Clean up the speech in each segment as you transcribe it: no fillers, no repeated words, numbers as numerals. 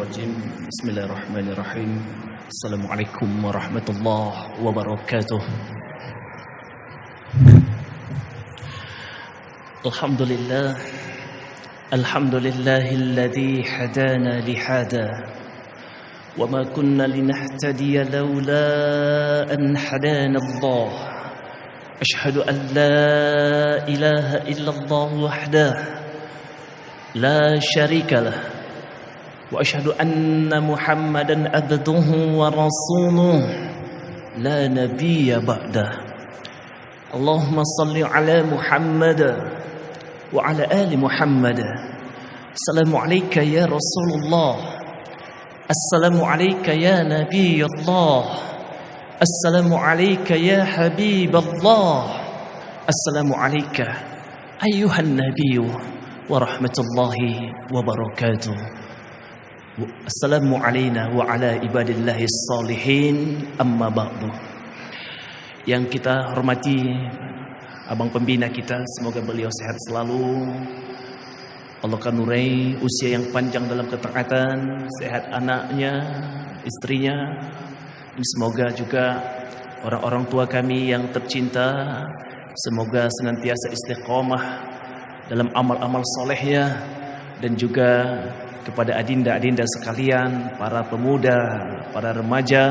الرجيم بسم الله الرحمن الرحيم السلام عليكم ورحمة الله وبركاته الحمد لله الذي هدانا لهذا وما كنا لنهتدي لولا أن هدانا الله أشهد أن لا إله إلا الله وحده لا شريك له وأشهد أن محمدا عبده ورسوله لا نبي بعده اللهم صل على محمد وعلى آل محمد السلام عليك يا رسول الله السلام عليك يا نبي الله السلام عليك يا حبيب الله السلام عليك أيها النبي ورحمة الله وبركاته Assalamu alayna wa ala ibadillahi salihin amma ba'du. Yang kita hormati abang pembina kita, semoga beliau sehat selalu. Allah kanurai usia yang panjang dalam ketaatan, sehat anaknya, istrinya. Dan semoga juga orang-orang tua kami yang tercinta, semoga senantiasa istiqomah dalam amal-amal solehnya. Dan juga kepada adinda-adinda sekalian, para pemuda, para remaja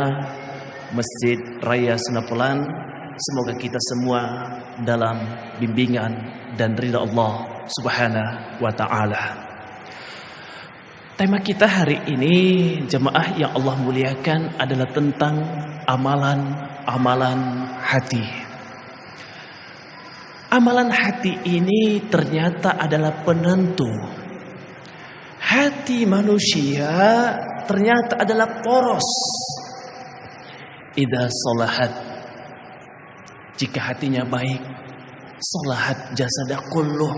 Masjid Raya Sunapelan, semoga kita semua dalam bimbingan dan ridha Allah Subhanahu wa taala. Tema kita hari ini, jemaah yang Allah muliakan, adalah tentang amalan-amalan hati. Amalan hati ini ternyata adalah penentu. Hati manusia ternyata adalah poros. Idza salahat, jika hatinya baik, salahat jasada kulluh,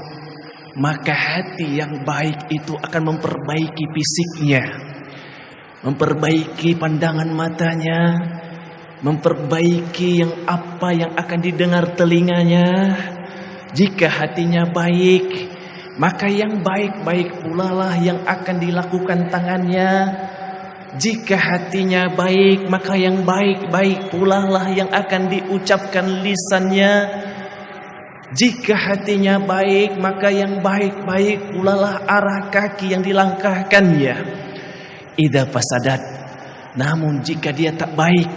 maka hati yang baik itu akan memperbaiki fisiknya, memperbaiki pandangan matanya, memperbaiki apa yang akan didengar telinganya. Jika hatinya baik, maka yang baik-baik pula lah yang akan dilakukan tangannya. Jika hatinya baik, maka yang baik-baik pula lah yang akan diucapkan lisannya. Jika hatinya baik, maka yang baik-baik pula lah arah kaki yang dilangkahkannya. Idza fasadat, namun jika dia tak baik,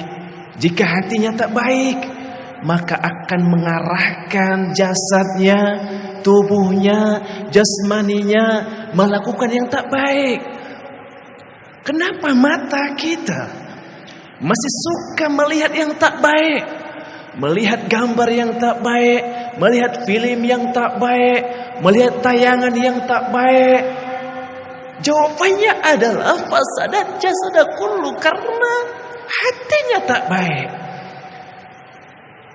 jika hatinya tak baik, maka akan mengarahkan jasadnya, tubuhnya, jasmaninya melakukan yang tak baik. Kenapa mata kita masih suka melihat yang tak baik, melihat gambar yang tak baik, melihat film yang tak baik, melihat tayangan yang tak baik? Jawabannya adalah fasadat jasada kullu, karena hatinya tak baik.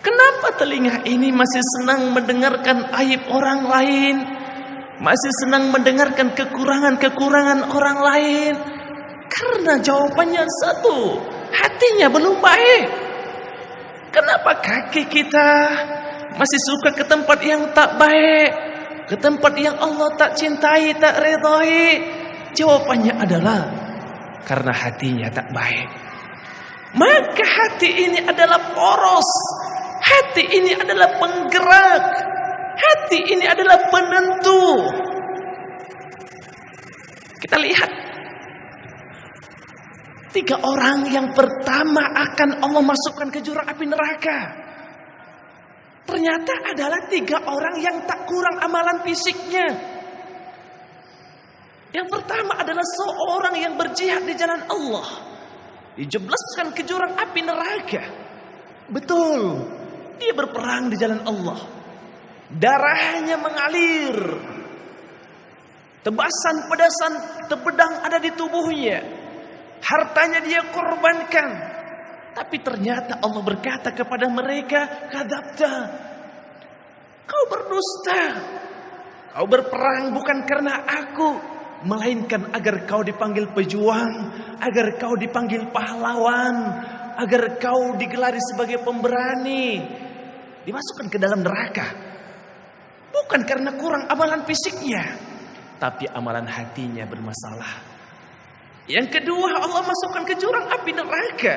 Kenapa telinga ini masih senang mendengarkan aib orang lain, masih senang mendengarkan kekurangan-kekurangan orang lain? Karena jawabannya satu, hatinya belum baik. Kenapa kaki kita masih suka ke tempat yang tak baik, ke tempat yang Allah tak cintai, tak ridhai? Jawabannya adalah karena hatinya tak baik. Maka hati ini adalah poros. Hati ini adalah penggerak. Hati ini adalah penentu. Kita lihat 3 orang yang pertama akan Allah masukkan ke jurang api neraka. Ternyata adalah 3 orang yang tak kurang amalan fisiknya. Yang pertama adalah seorang yang berjihad di jalan Allah, dijebloskan ke jurang api neraka. Betul, dia berperang di jalan Allah. Darahnya mengalir. Tebasan pedasan pedang ada di tubuhnya. Hartanya dia korbankan. Tapi ternyata Allah berkata kepada mereka, kadzabta, kau berdusta. Kau berperang bukan karena aku, melainkan agar kau dipanggil pejuang, agar kau dipanggil pahlawan, agar kau digelari sebagai pemberani, dimasukkan ke dalam neraka. Bukan karena kurang amalan fisiknya, tapi amalan hatinya bermasalah. Yang kedua, Allah masukkan ke jurang api neraka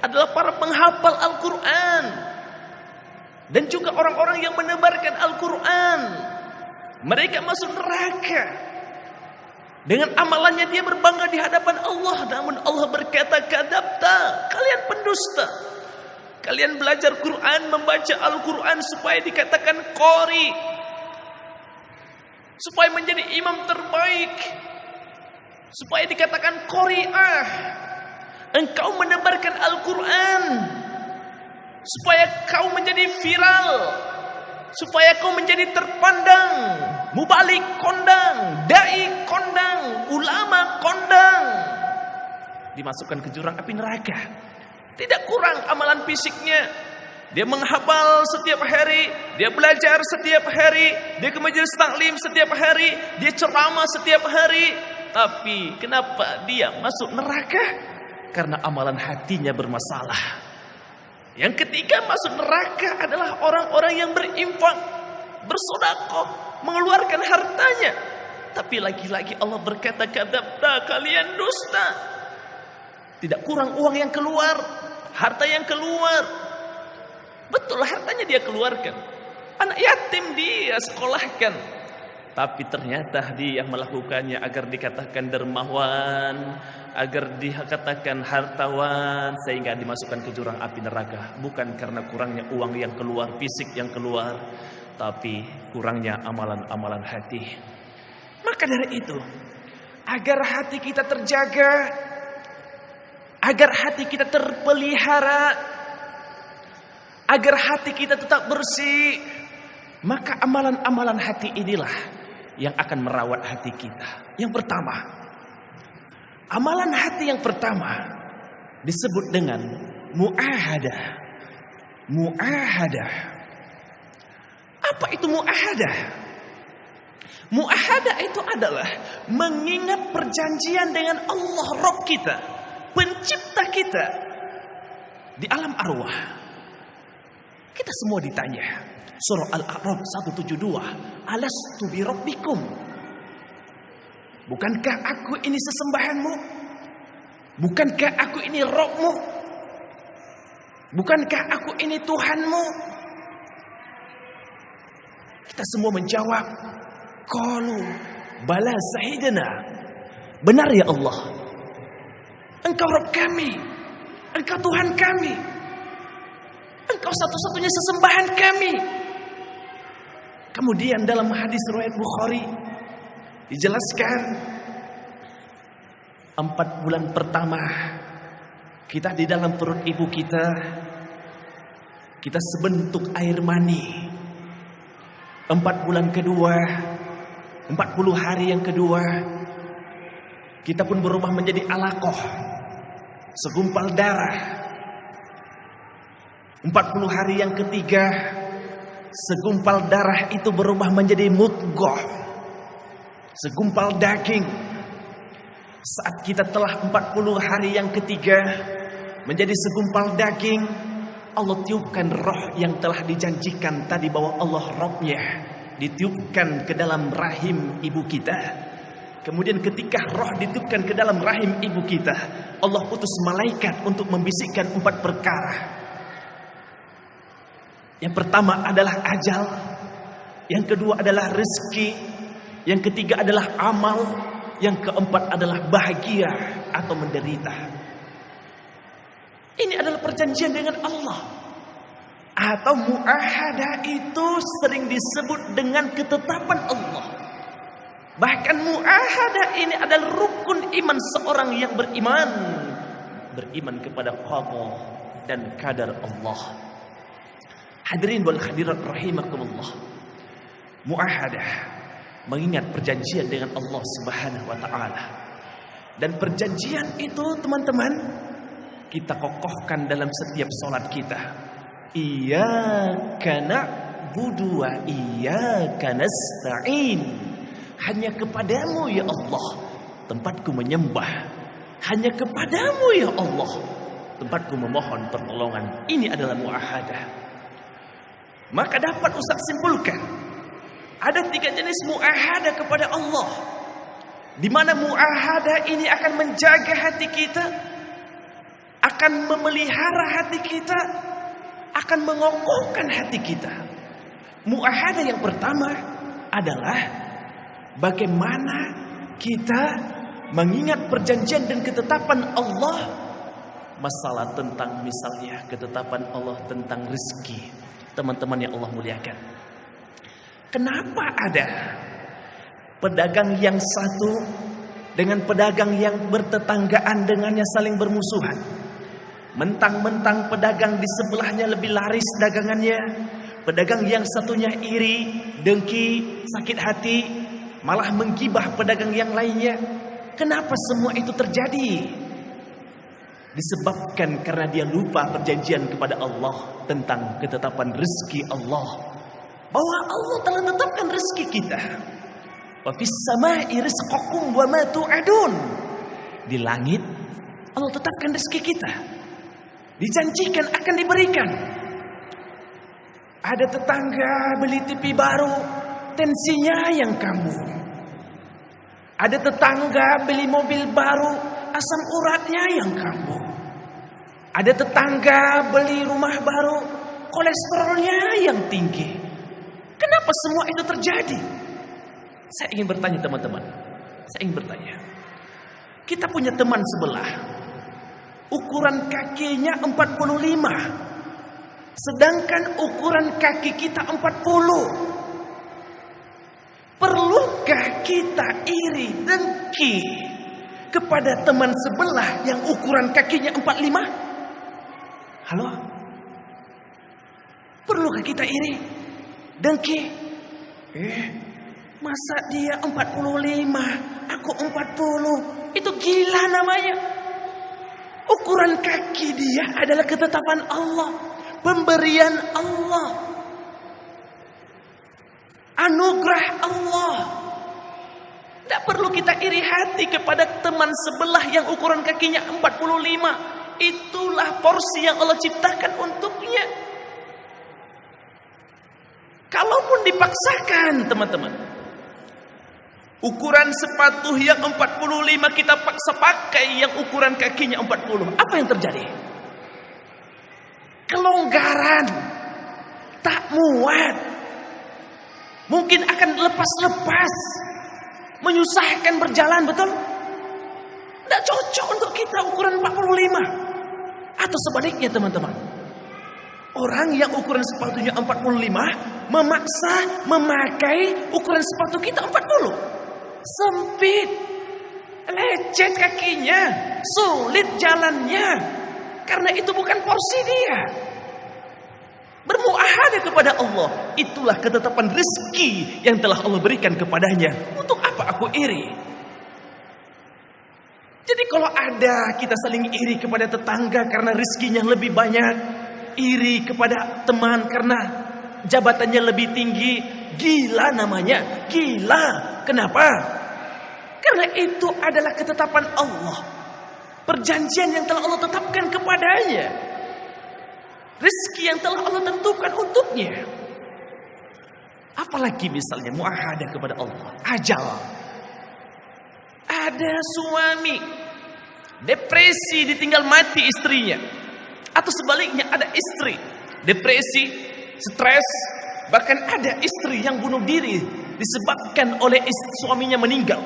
adalah para penghafal Al-Quran dan juga orang-orang yang menebarkan Al-Quran. Mereka masuk neraka. Dengan amalannya dia berbangga di hadapan Allah, namun Allah berkata, "Kadzabta, kalian pendusta. Kalian belajar Quran, membaca Al-Quran supaya dikatakan qori, supaya menjadi imam terbaik, supaya dikatakan qori'ah. Engkau menebarkan Al-Quran supaya kau menjadi viral, supaya kau menjadi terpandang, mubalik kondang, dai kondang, ulama kondang." Dimasukkan ke jurang api neraka. Tidak kurang amalan fisiknya. Dia menghafal setiap hari, dia belajar setiap hari, dia ke majelis taklim setiap hari, dia ceramah setiap hari. Tapi kenapa dia masuk neraka? Karena amalan hatinya bermasalah. Yang ketiga masuk neraka adalah orang-orang yang berinfak, bersedekah, mengeluarkan hartanya. Tapi lagi-lagi Allah berkata, "Kadzabta, kalian dusta." Tidak kurang uang yang keluar, harta yang keluar. Betul, hartanya dia keluarkan. Anak yatim dia sekolahkan. Tapi ternyata dia melakukannya agar dikatakan dermawan, agar dikatakan hartawan, sehingga dimasukkan ke jurang api neraka. Bukan karena kurangnya uang yang keluar, fisik yang keluar, tapi kurangnya amalan-amalan hati. Maka dari itu, agar hati kita terjaga, agar hati kita terpelihara, agar hati kita tetap bersih, maka amalan-amalan hati inilah yang akan merawat hati kita. Yang pertama, amalan hati yang pertama disebut dengan mu'ahadah. Mu'ahadah. Apa itu mu'ahadah? Mu'ahadah itu adalah mengingat perjanjian dengan Allah Rabb kita, pencipta kita di alam arwah. Kita semua ditanya. Surah Al-A'raf 172. Alastu bi rabbikum? Bukankah aku ini sesembahanmu? Bukankah aku ini Rabbmu? Bukankah aku ini Tuhanmu? Kita semua menjawab, qalu bala sahidana. Benar ya Allah, Engkau Rabb kami, Engkau Tuhan kami, Engkau satu-satunya sesembahan kami. Kemudian dalam hadis riwayat Bukhari dijelaskan 4 bulan pertama kita di dalam perut ibu kita sebentuk air mani. 4 bulan kedua, 40 hari yang kedua, kita pun berubah menjadi alaqah, segumpal darah. 40 hari yang ketiga, segumpal darah itu berubah menjadi mudghah, segumpal daging. Saat kita telah 40 hari yang ketiga menjadi segumpal daging, Allah tiupkan roh yang telah dijanjikan tadi bahwa Allah Rabbnya, ditiupkan ke dalam rahim ibu kita. Kemudian ketika roh ditiupkan ke dalam rahim ibu kita, Allah utus malaikat untuk membisikkan 4 perkara. Yang pertama adalah ajal, yang kedua adalah rezeki, yang ketiga adalah amal, yang keempat adalah bahagia atau menderita. Ini adalah perjanjian dengan Allah. Atau mu'ahadah itu sering disebut dengan ketetapan Allah. Bahkan mu'ahadah ini adalah rukun iman seorang yang beriman. Beriman kepada qada dan qadar Allah. Hadirin wal hadirat rahimakumullah. Mu'ahadah, mengingat perjanjian dengan Allah Subhanahu wa taala. Dan perjanjian itu, teman-teman, kita kokohkan dalam setiap salat kita. Iyyaka na'budu wa iyyaka nasta'in. Hanya kepadamu ya Allah tempatku menyembah. Hanya kepadamu ya Allah tempatku memohon pertolongan. Ini adalah mu'ahadah. Maka dapat Ustaz simpulkan, ada 3 jenis mu'ahadah kepada Allah. di mana muahadah ini akan menjaga hati kita, akan memelihara hati kita, akan mengokohkan hati kita. Muahadah yang pertama adalah bagaimana kita mengingat perjanjian dan ketetapan Allah. Masalah tentang misalnya ketetapan Allah tentang rezeki, teman-teman yang Allah muliakan. Kenapa ada pedagang yang satu dengan pedagang yang bertetanggaan dengannya saling bermusuhan? Mentang-mentang pedagang di sebelahnya lebih laris dagangannya, pedagang yang satunya iri, dengki, sakit hati, malah menggibah pedagang yang lainnya. Kenapa semua itu terjadi? Disebabkan karena dia lupa perjanjian kepada Allah tentang ketetapan rezeki Allah. Bahwa Allah telah tetapkan rezeki kita. Wa fis samai rizqakum wa ma tu'adun. Di langit Allah tetapkan rezeki kita. Dijanjikan akan diberikan. Ada tetangga beli TV baru, tensinya yang kambuh. Ada tetangga beli mobil baru, asam uratnya yang kambuh. Ada tetangga beli rumah baru, kolesterolnya yang tinggi. Kenapa semua itu terjadi? Saya ingin bertanya teman-teman. Saya ingin bertanya. Kita punya teman sebelah. Ukuran kakinya 45. Sedangkan ukuran kaki kita 40. Perlukah kita iri, dengki kepada teman sebelah yang ukuran kakinya 45? Halo? Perlukah kita iri, dengki? Masa dia 45, aku 40? Itu gila namanya. Ukuran kaki dia adalah ketetapan Allah, pemberian Allah, anugerah Allah. Tidak perlu kita iri hati kepada teman sebelah yang ukuran kakinya 45. Itulah porsi yang Allah ciptakan untuknya. Kalaupun dipaksakan teman-teman, ukuran sepatu yang 45 kita paksa pakai yang ukuran kakinya 40. Apa yang terjadi? Kelonggaran, tak muat, mungkin akan lepas-lepas, menyusahkan berjalan, betul? Tidak cocok untuk kita ukuran 45. Atau sebaliknya teman-teman, orang yang ukuran sepatunya 45 memaksa memakai ukuran sepatu kita 40. Sempit, lecet kakinya, sulit jalannya, karena itu bukan porsi dia. Bermuahadah kepada Allah, itulah ketetapan rezeki yang telah Allah berikan kepadanya. Untuk apa aku iri? Jadi kalau ada kita saling iri kepada tetangga karena rezekinya lebih banyak, iri kepada teman karena jabatannya lebih tinggi, gila namanya, gila. Kenapa? Karena itu adalah ketetapan Allah, perjanjian yang telah Allah tetapkan kepadanya, rezeki yang telah Allah tentukan untuknya. Apalagi misalnya muahadah kepada Allah, ajal. Ada suami depresi ditinggal mati istrinya, atau sebaliknya ada istri depresi, stres, bahkan ada istri yang bunuh diri disebabkan oleh suaminya meninggal.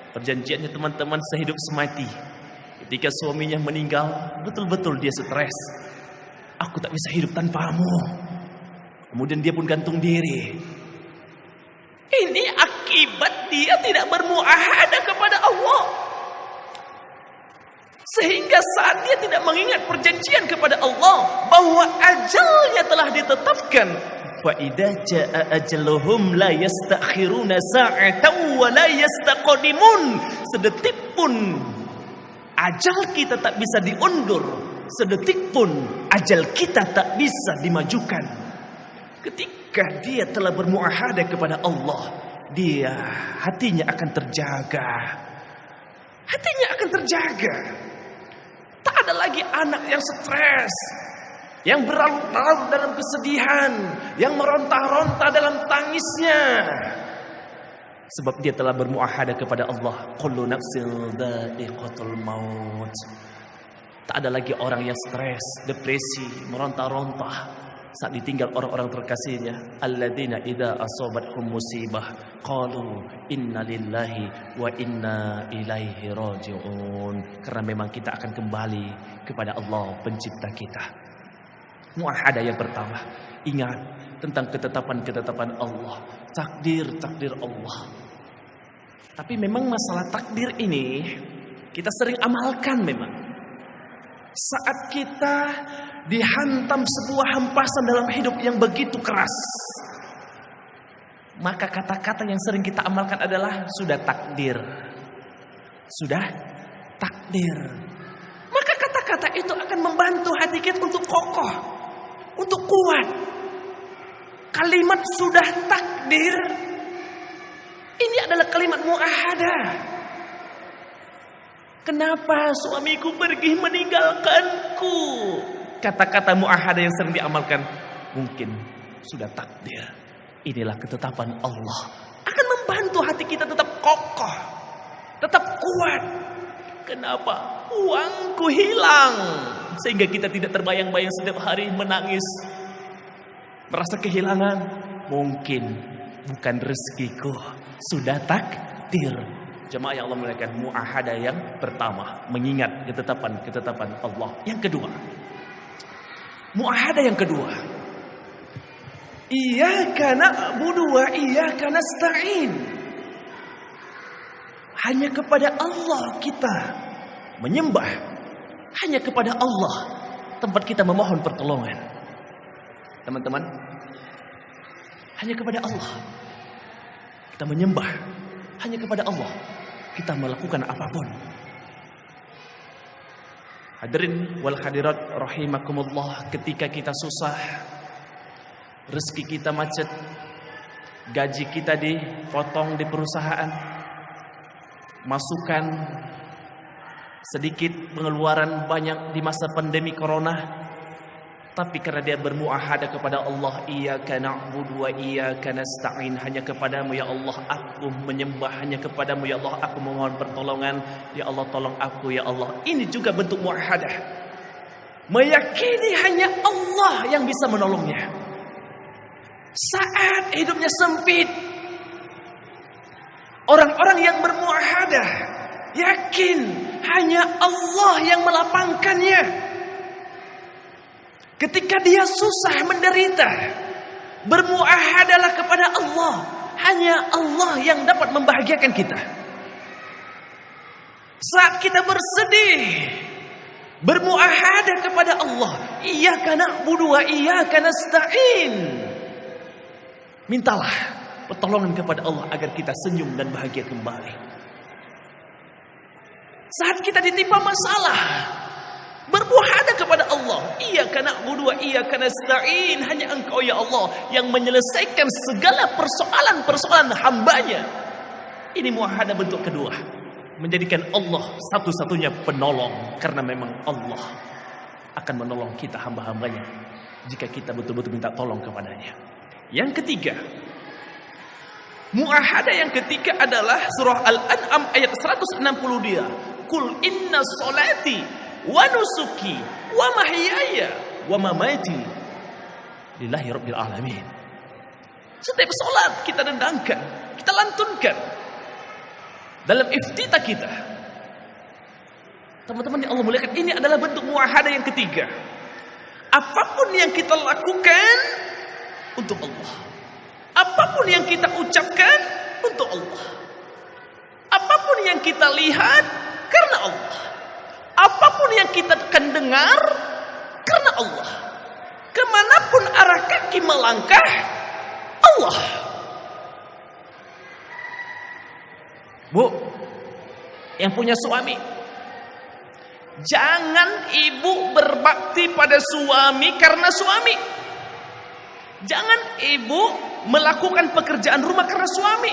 Perjanjiannya teman-teman sehidup semati. Ketika suaminya meninggal, betul-betul dia stres. Aku tak bisa hidup tanpamu. Kemudian dia pun gantung diri. Ini akibat dia tidak bermuahadah kepada Allah. Sehingga saat dia tidak mengingat perjanjian kepada Allah bahwa ajalnya telah ditetapkan. Fa idza jaa ajaluhum la yastakhiruna sa'atan wa la yastaqdimun. Sedetik pun ajal kita tak bisa diundur. Sedetik pun ajal kita tak bisa dimajukan. Ketika dia telah bermuahadah kepada Allah, dia hatinya akan terjaga. Hatinya akan terjaga. Tak ada lagi anak yang stres, yang berlarut-larut dalam kesedihan, yang meronta-ronta dalam tangisnya. Sebab dia telah bermuahadah kepada Allah. Kullu nafsin dha'iqatul maut. Tak ada lagi orang yang stres, depresi, meronta-ronta saat ditinggal orang-orang terkasihnya. Alladzina idza asabathum musibah qalu inna lillahi wa inna ilaihi raji'un. Karena memang kita akan kembali kepada Allah pencipta kita. Muahadah yang pertama, ingat tentang ketetapan-ketetapan Allah, takdir Allah. Tapi memang masalah takdir ini kita sering amalkan memang. Saat kita dihantam sebuah hempasan dalam hidup yang begitu keras, maka kata-kata yang sering kita amalkan adalah sudah takdir. Sudah takdir. Maka kata-kata itu akan membantu hati kita untuk kokoh, untuk kuat. Kalimat sudah takdir ini adalah kalimat muahadah. Kenapa suamiku pergi meninggalkanku? Kata-kata muahadah yang sering diamalkan. Mungkin sudah takdir. Inilah ketetapan Allah. Akan membantu hati kita tetap kokoh, tetap kuat. Kenapa? Uangku hilang. Sehingga kita tidak terbayang-bayang setiap hari menangis, merasa kehilangan. Mungkin bukan rezekiku, sudah takdir. Jemaah yang Allah muliakan, muahadah yang pertama, mengingat ketetapan Allah. Yang kedua, muahadah yang kedua, iyyaka na'budu wa iyyaka nasta'in. Hanya kepada Allah kita menyembah, hanya kepada Allah tempat kita memohon pertolongan. Teman-teman, hanya kepada Allah kita menyembah, hanya kepada Allah kita melakukan apapun. Hadirin wal hadirat rahimakumullah, ketika kita susah, rezeki kita macet, gaji kita dipotong di perusahaan, masukan sedikit, pengeluaran banyak di masa pandemi corona, tapi karena dia bermuahadah kepada Allah, iyyaka na'budu wa iyyaka nasta'in, hanya kepadamu ya Allah aku menyembah, hanya kepadamu ya Allah aku memohon pertolongan, ya Allah tolong aku ya Allah. Ini juga bentuk muahadah, meyakini hanya Allah yang bisa menolongnya. Saat hidupnya sempit, orang-orang yang bermuahadah yakin hanya Allah yang melapangkannya. Ketika dia susah menderita, bermuahadalah kepada Allah. Hanya Allah yang dapat membahagiakan kita. Saat kita bersedih, bermuahadah kepada Allah. Iyyaka na'budu wa iyyaka nasta'in. Mintalah pertolongan kepada Allah agar kita senyum dan bahagia kembali. Saat kita ditimpa masalah, bermuahadah kepada Allah. Iyyaka na'budu wa iyyaka nasta'in. Hanya Engkau ya Allah yang menyelesaikan segala persoalan-persoalan hambanya. Ini muahadah bentuk kedua, menjadikan Allah satu-satunya penolong. Karena memang Allah akan menolong kita hamba-hambanya jika kita betul-betul minta tolong kepadanya. Yang ketiga, muahadah yang ketiga adalah surah Al-An'am ayat 162. Qul inna sholati wa nusuki wa mahyaya wa mamati lillahi rabbil alamin. Setiap salat kita dendangkan, kita lantunkan dalam iftitah kita. Teman-teman yang Allah muliakan, ini adalah bentuk muahadah yang ketiga. Apapun yang kita lakukan untuk Allah, apapun yang kita ucapkan untuk Allah, apapun yang kita lihat karena Allah, apapun yang kita akan dengar karena Allah, kemanapun arah kaki melangkah Allah. Bu, yang punya suami, jangan ibu berbakti pada suami karena suami. Jangan ibu melakukan pekerjaan rumah karena suami.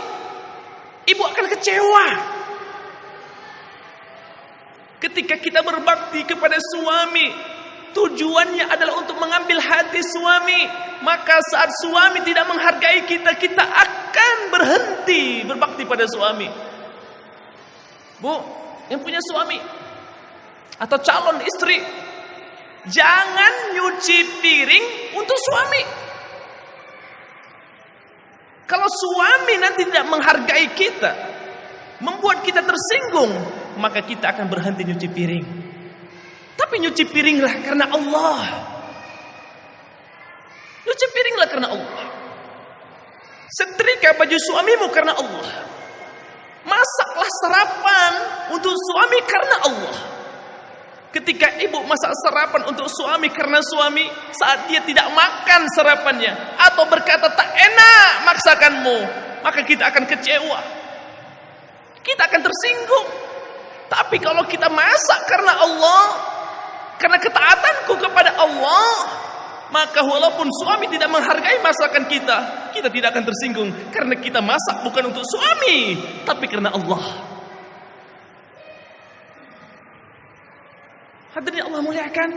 Ibu akan kecewa. Ketika kita berbakti kepada suami, tujuannya adalah untuk mengambil hati suami. Maka saat suami tidak menghargai kita, kita akan berhenti berbakti pada suami. Bu, yang punya suami atau calon istri, jangan nyuci piring untuk suami. Kalau suami nanti tidak menghargai kita, membuat kita tersinggung, maka kita akan berhenti nyuci piring. Tapi nyuci piringlah karena Allah. Nyuci piringlah karena Allah. Setrika baju suamimu karena Allah. Masaklah sarapan untuk suami karena Allah. Ketika ibu masak sarapan untuk suami karena suami, saat dia tidak makan sarapannya atau berkata tak enak masakanmu, maka kita akan kecewa. Kita akan tersinggung. Tapi kalau kita masak karena Allah, karena ketaatanku kepada Allah, maka walaupun suami tidak menghargai masakan kita, kita tidak akan tersinggung. Karena kita masak bukan untuk suami, tapi karena Allah. Hadirin Allah muliakan,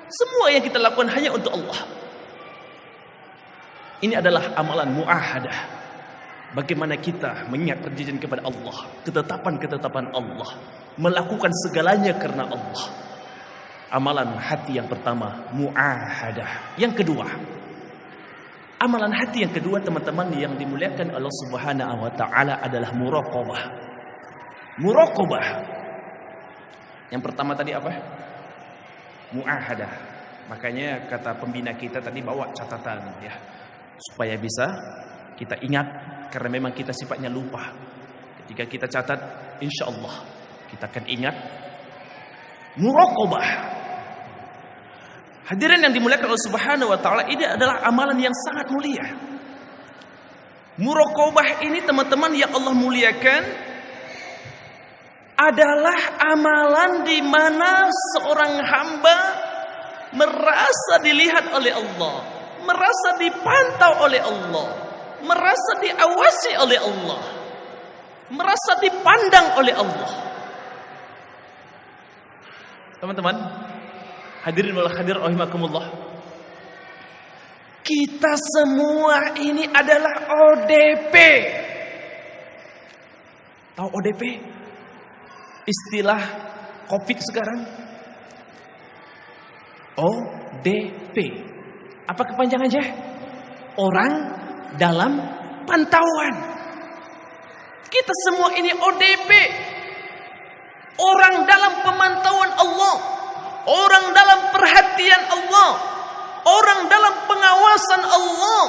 semua yang kita lakukan hanya untuk Allah. Ini adalah amalan mu'ahadah. Bagaimana kita mengingat perjanjian kepada Allah, ketetapan-ketetapan Allah, melakukan segalanya karena Allah. Amalan hati yang pertama, mu'ahadah. Yang kedua, amalan hati yang kedua, teman-teman yang dimuliakan Allah Subhanahu wa taala, adalah muraqabah. Muraqabah. Yang pertama tadi apa? Mu'ahadah. Makanya kata pembina kita tadi, bawa catatan ya, supaya bisa kita ingat, karena memang kita sifatnya lupa. Ketika kita catat, insya Allah kita akan ingat. Muraqabah. Hadirin yang dimuliakan Allah Subhanahu wa taala, ini adalah amalan yang sangat mulia. Muraqabah ini, teman-teman yang Allah muliakan, adalah amalan di mana seorang hamba merasa dilihat oleh Allah, merasa dipantau oleh Allah, merasa diawasi oleh Allah, merasa dipandang oleh Allah. Teman-teman, hadirin wal hadir rahimakumullah, kita semua ini adalah ODP. Tahu ODP? Istilah COVID sekarang. ODP. Apa kepanjangannya? Orang dalam pantauan. Kita semua ini ODP. Orang dalam pemantauan Allah. Orang dalam perhatian Allah. Orang dalam pengawasan Allah.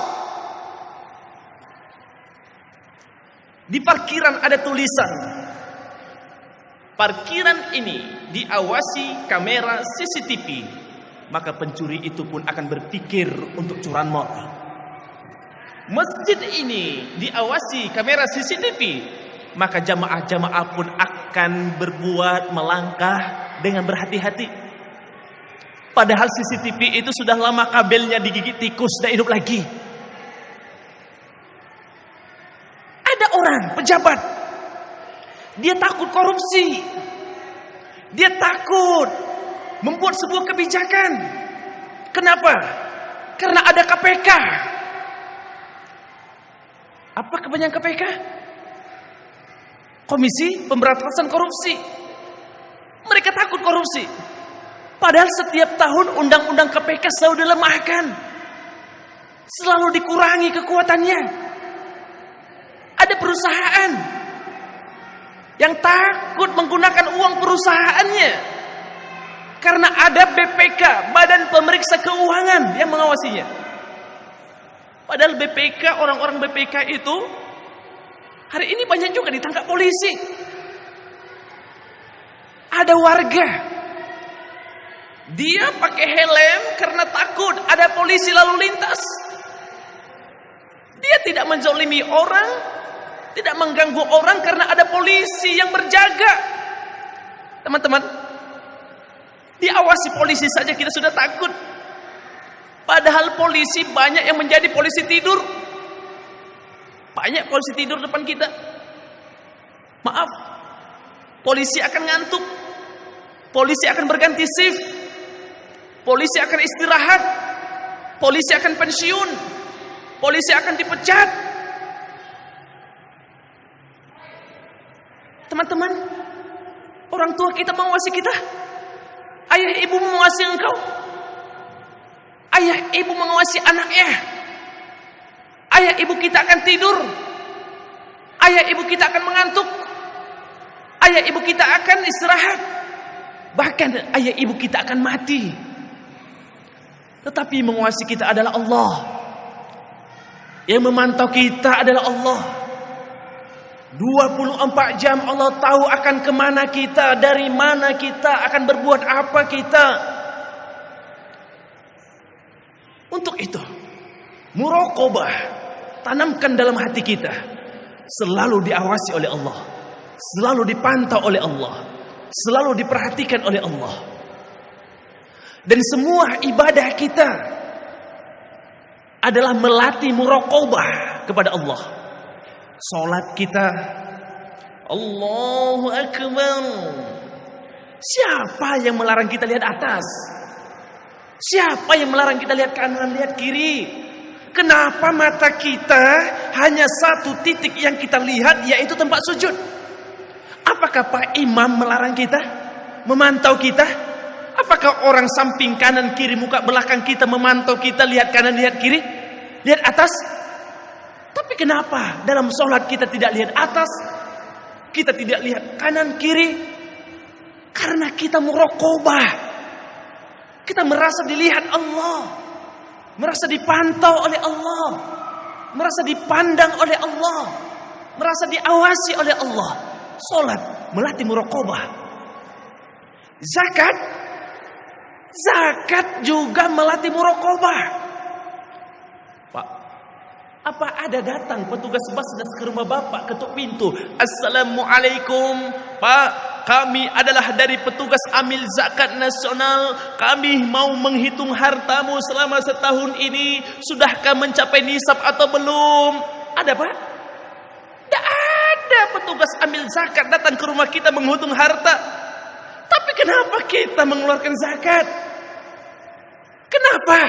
Di parkiran ada tulisan, parkiran ini diawasi kamera CCTV, maka pencuri itu pun akan berpikir untuk curanmor. Masjid ini diawasi kamera CCTV, maka jamaah-jamaah pun akan berbuat, melangkah dengan berhati-hati. Padahal CCTV itu sudah lama kabelnya digigit tikus, tidak hidup lagi. Ada orang pejabat, dia takut korupsi. Dia takut membuat sebuah kebijakan. Kenapa? Karena ada KPK. Apa kepanjangan KPK? Komisi Pemberantasan Korupsi. Mereka takut korupsi. Padahal setiap tahun undang-undang KPK selalu dilemahkan, selalu dikurangi kekuatannya. Ada perusahaan yang takut menggunakan uang perusahaannya karena ada BPK, Badan Pemeriksa Keuangan, yang mengawasinya. Padahal BPK, orang-orang BPK itu hari ini banyak juga ditangkap polisi. Ada warga, dia pakai helm karena takut ada polisi lalu lintas. Dia tidak menzalimi orang, tidak mengganggu orang karena ada polisi yang berjaga. Teman-teman, diawasi polisi saja kita sudah takut. Padahal polisi banyak yang menjadi polisi tidur. Banyak polisi tidur depan kita. Maaf, polisi akan ngantuk. Polisi akan berganti shift. Polisi akan istirahat. Polisi akan pensiun. Polisi akan dipecat. Teman-teman, orang tua kita mengawasi kita. Ayah ibu mengawasi engkau. Ayah ibu mengawasi anaknya. Ayah ibu kita akan tidur. Ayah ibu kita akan mengantuk. Ayah ibu kita akan istirahat. Bahkan ayah ibu kita akan mati. Tetapi mengawasi kita adalah Allah. Yang memantau kita adalah Allah. 24 jam Allah tahu akan kemana kita, dari mana kita, akan berbuat apa kita. Untuk itu, muraqabah, tanamkan dalam hati kita, selalu diawasi oleh Allah, selalu dipantau oleh Allah, selalu diperhatikan oleh Allah. Dan semua ibadah kita adalah melatih muraqabah kepada Allah. Salat kita, Allahu Akbar. Siapa yang melarang kita lihat atas? Siapa yang melarang kita lihat kanan, lihat kiri? Kenapa mata kita hanya satu titik yang kita lihat, yaitu tempat sujud? Apakah Pak Imam melarang kita memantau kita? Apakah orang samping kanan kiri muka belakang kita memantau kita, lihat kanan lihat kiri, lihat atas? Tapi kenapa dalam sholat kita tidak lihat atas, kita tidak lihat kanan kiri? Karena kita muraqabah. Kita merasa dilihat Allah, merasa dipantau oleh Allah, merasa dipandang oleh Allah, merasa diawasi oleh Allah. Sholat melatih muraqabah. Zakat juga melatih muraqabah. Pak, apa ada datang petugas Basnas ke rumah Bapak, ketuk pintu, Assalamualaikum Pak, kami adalah dari petugas amil zakat nasional, kami mau menghitung hartamu selama setahun ini, sudahkah mencapai nisab atau belum? Ada Pak? Tidak ada petugas amil zakat datang ke rumah kita menghitung harta. Tapi kenapa kita mengeluarkan zakat? Kenapa?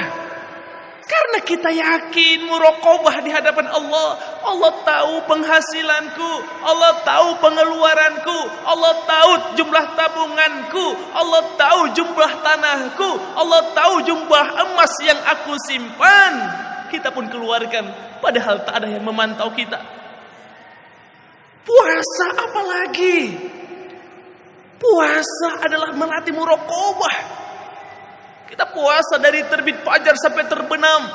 Karena kita yakin muraqabah di hadapan Allah. Allah tahu penghasilanku, Allah tahu pengeluaranku, Allah tahu jumlah tabunganku, Allah tahu jumlah tanahku, Allah tahu jumlah emas yang aku simpan. Kita pun keluarkan, padahal tak ada yang memantau kita. Puasa apalagi? Puasa adalah melatih muraqabah. Kita puasa dari terbit fajar sampai terbenam.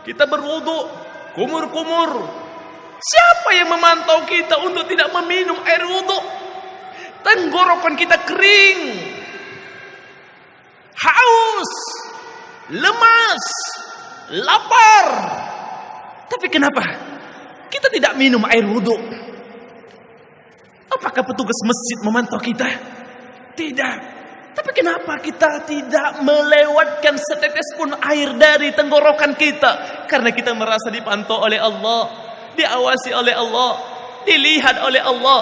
Kita berwudu, kumur-kumur. Siapa yang memantau kita untuk tidak meminum air wudu? Tenggorokan kita kering, haus, lemas, lapar. Tapi kenapa kita tidak minum air wudu? Apakah petugas masjid memantau kita? Tidak. Tapi kenapa kita tidak melewatkan setetes pun air dari tenggorokan kita? Karena kita merasa dipantau oleh Allah, diawasi oleh Allah, dilihat oleh Allah,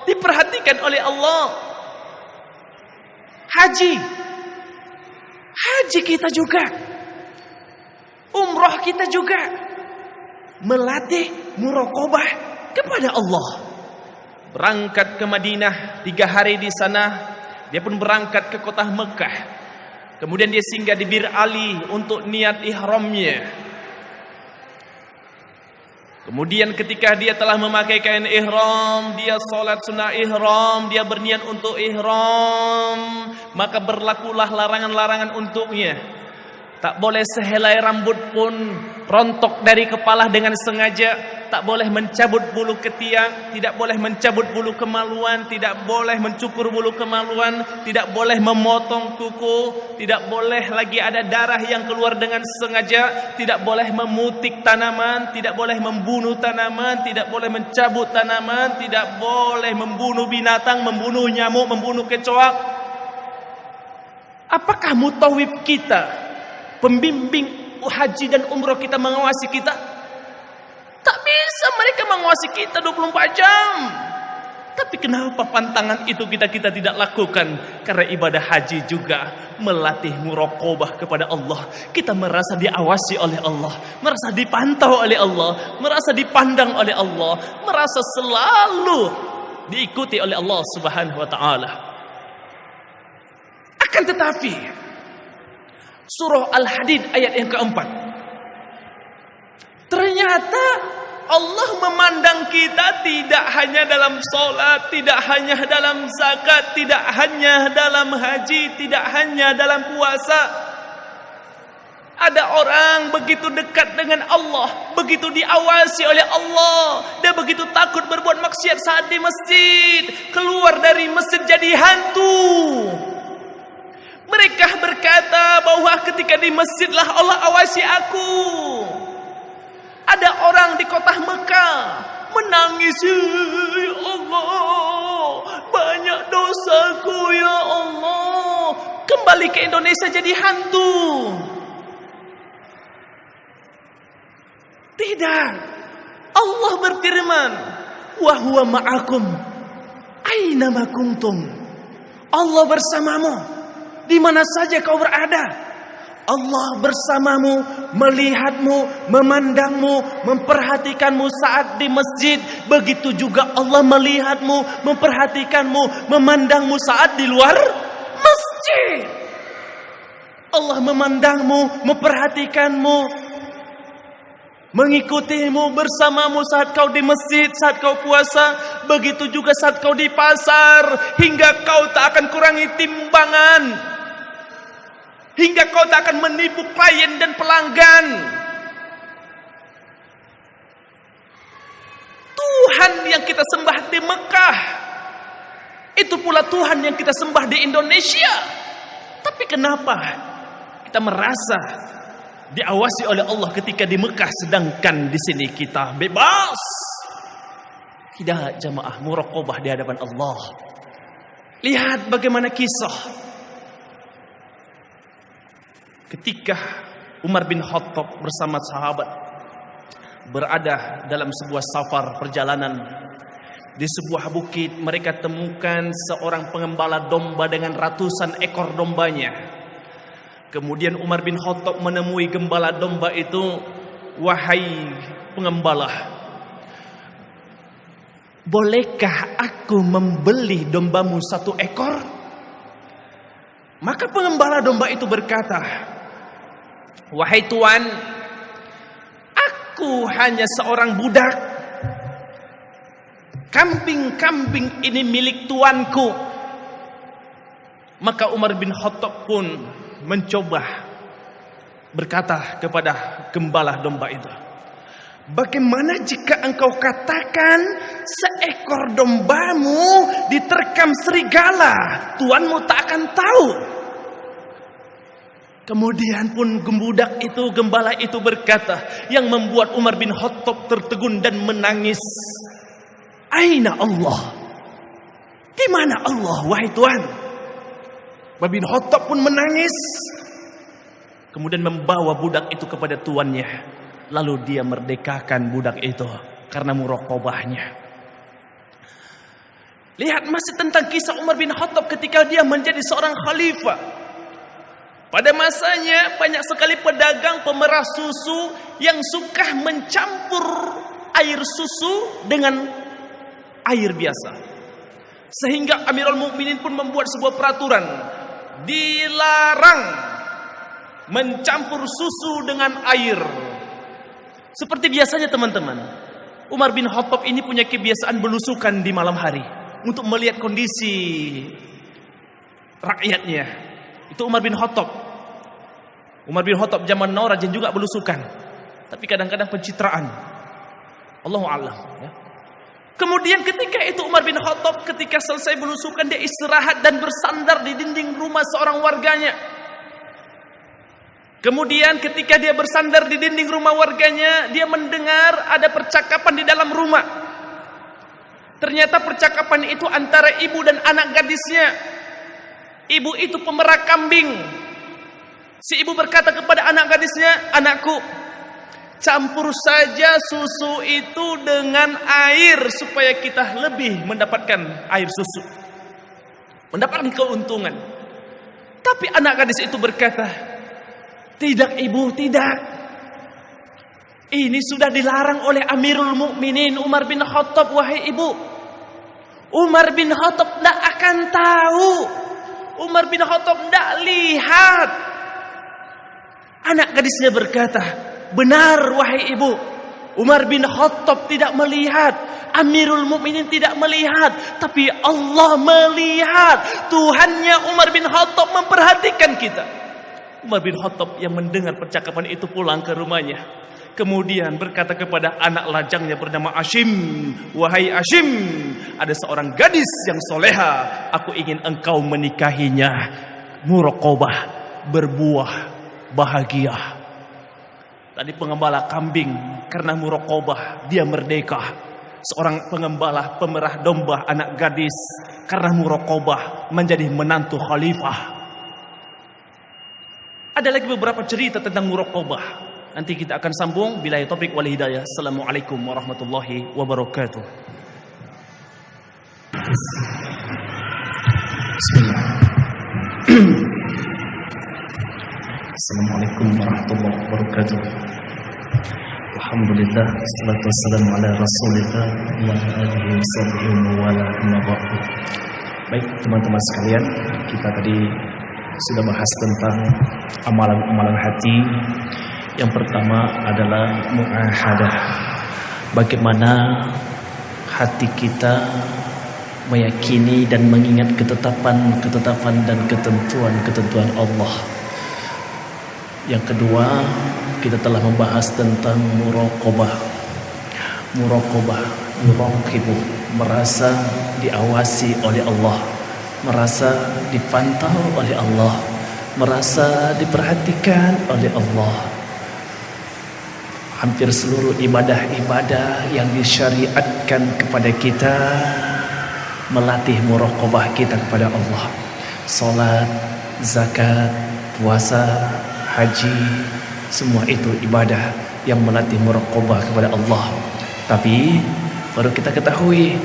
diperhatikan oleh Allah. Haji kita juga, umroh kita juga melatih muraqabah kepada Allah. Berangkat ke Madinah 3 hari di sana. Dia pun berangkat ke kota Mekah. Kemudian dia singgah di Bir Ali untuk niat ihramnya. Kemudian ketika dia telah memakai kain ihram, dia salat sunnah ihram, dia berniat untuk ihram, maka berlakulah larangan-larangan untuknya. Tak boleh sehelai rambut pun rontok dari kepala dengan sengaja. Tak boleh mencabut bulu ketiak, tidak boleh mencabut bulu kemaluan, tidak boleh mencukur bulu kemaluan, tidak boleh memotong kuku, tidak boleh lagi ada darah yang keluar dengan sengaja, tidak boleh memutik tanaman, tidak boleh membunuh tanaman, tidak boleh mencabut tanaman, tidak boleh membunuh binatang, membunuh nyamuk, membunuh kecoak. Apakah mutawif kita, pembimbing haji dan umroh kita mengawasi kita? Tak bisa mereka mengawasi kita 24 jam. Tapi kenapa pantangan itu kita tidak lakukan? Karena ibadah haji juga melatih muraqabah kepada Allah. Kita merasa diawasi oleh Allah, merasa dipantau oleh Allah, merasa dipandang oleh Allah, merasa selalu diikuti oleh Allah Subhanahu wa taala. Akan tetapi surah Al-Hadid ayat yang keempat, ternyata Allah memandang kita tidak hanya dalam sholat, tidak hanya dalam zakat, tidak hanya dalam haji, tidak hanya dalam puasa. Ada orang begitu dekat dengan Allah, begitu diawasi oleh Allah, dia begitu takut berbuat maksiat saat di masjid, keluar dari masjid jadi hantu. Mereka berkata bahwa ketika di masjidlah Allah awasi aku. Ada orang di kota Mekah menangis, ya Allah, banyak dosaku ya Allah. Kembali ke Indonesia jadi hantu. Tidak. Allah berfirman, wa huwa ma'akum aina ma kuntum. Allah bersamamu di mana saja kau berada. Allah bersamamu, melihatmu, memandangmu, memperhatikanmu saat di masjid. Begitu juga Allah melihatmu, memperhatikanmu, memandangmu saat di luar masjid. Allah memandangmu, memperhatikanmu, mengikutimu, bersamamu saat kau di masjid, saat kau puasa. Begitu juga saat kau di pasar, hingga kau tak akan kurangi timbangan, hingga kau tak akan menipu klien dan pelanggan. Tuhan yang kita sembah di Mekah, itu pula Tuhan yang kita sembah di Indonesia. Tapi kenapa kita merasa diawasi oleh Allah ketika di Mekah, sedangkan di sini kita bebas? Tidak, jamaah, muraqabah di hadapan Allah. Lihat bagaimana kisah ketika Umar bin Khattab bersama sahabat berada dalam sebuah safar perjalanan di sebuah bukit. Mereka temukan seorang pengembala domba dengan ratusan ekor dombanya. Kemudian Umar bin Khattab menemui gembala domba itu, wahai pengembala, bolehkah aku membeli dombamu 1 ekor? Maka pengembala domba itu berkata, wahai tuan, aku hanya seorang budak. Kambing-kambing ini milik tuanku. Maka Umar bin Khattab pun mencoba berkata kepada gembala domba itu, bagaimana jika engkau katakan seekor dombamu diterkam serigala, tuanmu tak akan tahu. Kemudian pun gembala itu berkata, yang membuat Umar bin Khattab tertegun dan menangis, aina Allah? Di mana Allah, wahai Tuhan? Umar bin Khattab pun menangis. Kemudian membawa budak itu kepada tuannya. Lalu dia merdekakan budak itu karena muraqabahnya. Lihat masih tentang kisah Umar bin Khattab ketika dia menjadi seorang khalifah. Pada masanya banyak sekali pedagang pemerah susu yang suka mencampur air susu dengan air biasa. Sehingga Amirul Mukminin pun membuat sebuah peraturan, dilarang mencampur susu dengan air. Seperti biasanya teman-teman, Umar bin Khattab ini punya kebiasaan belusukan di malam hari untuk melihat kondisi rakyatnya. Itu Umar bin Khattab. Umar bin Khattab zaman now rajin juga belusukan, tapi kadang-kadang pencitraan. Allahu a'lam ya. Kemudian ketika itu Umar bin Khattab ketika selesai belusukan, dia istirahat dan bersandar di dinding rumah seorang warganya. Kemudian ketika dia bersandar di dinding rumah warganya, dia mendengar ada percakapan di dalam rumah. Ternyata percakapan itu antara ibu dan anak gadisnya. Ibu itu pemerah kambing. Si ibu berkata kepada anak gadisnya, anakku, Campur saja susu itu dengan air supaya kita lebih mendapatkan air susu, mendapatkan keuntungan. Tapi anak gadis itu berkata, "Tidak ibu, tidak. Ini sudah dilarang oleh Amirul Mukminin Umar bin Khattab, wahai ibu. Umar bin Khattab tidak akan tahu. Umar bin Khattab tidak lihat." Anak gadisnya berkata, "Benar wahai ibu. Umar bin Khattab tidak melihat, Amirul Mukminin tidak melihat, tapi Allah melihat. Tuhannya Umar bin Khattab memperhatikan kita." Umar bin Khattab yang mendengar percakapan itu pulang ke rumahnya. Kemudian berkata kepada anak lajangnya bernama Ashim, "Wahai Ashim, ada seorang gadis yang soleha. Aku ingin engkau menikahinya. Muraqabah, berbuah bahagia." Tadi pengembala kambing, karena muraqabah dia merdeka. Seorang pengembala pemerah domba anak gadis, karena muraqabah menjadi menantu khalifah. Ada lagi beberapa cerita tentang muraqabah. Nanti kita akan sambung. Billahi taufik wal hidayah. Assalamualaikum warahmatullahi wabarakatuh. Bismillah. Assalamualaikum warahmatullahi wabarakatuh. Alhamdulillah, wassalatu wassalamu ala rasulillah wa alihi wasahbihi wa wala amma ba'du. Baik teman-teman sekalian, kita tadi sudah bahas tentang amalan-amalan hati. Yang pertama adalah mu'ahadah. Bagaimana hati kita meyakini dan mengingat ketetapan dan ketentuan Allah. Yang kedua, kita telah membahas tentang muraqabah. Muraqabah, yuraqibu, merasa diawasi oleh Allah, merasa dipantau oleh Allah, merasa diperhatikan oleh Allah. Hampir seluruh ibadah-ibadah yang disyariatkan kepada kita melatih muraqabah kita kepada Allah. Salat, zakat, puasa, haji, semua itu ibadah yang melatih muraqabah kepada Allah. Tapi baru kita ketahui,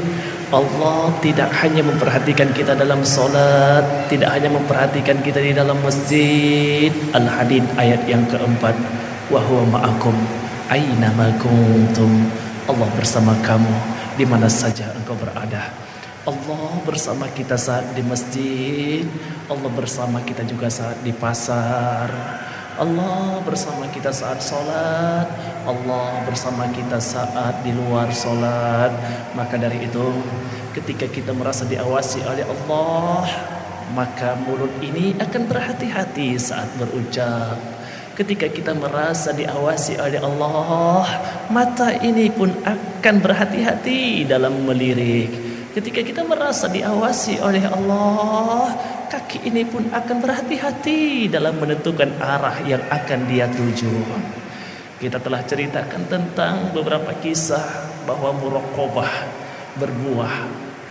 Allah tidak hanya memperhatikan kita dalam salat, tidak hanya memperhatikan kita di dalam masjid. Al-Hadid ayat yang keempat, wa huwa ma'akum aina ma kuntum. Allah bersama kamu di mana saja engkau berada. Allah bersama kita saat di masjid, Allah bersama kita juga saat di pasar, Allah bersama kita saat sholat, Allah bersama kita saat di luar sholat. Maka dari itu, ketika kita merasa diawasi oleh Allah, maka mulut ini akan berhati-hati saat berucap. Ketika kita merasa diawasi oleh Allah, mata ini pun akan berhati-hati dalam melirik. Ketika kita merasa diawasi oleh Allah, kaki ini pun akan berhati-hati dalam menentukan arah yang akan dia tuju. Kita telah ceritakan tentang beberapa kisah bahwa muraqabah berbuah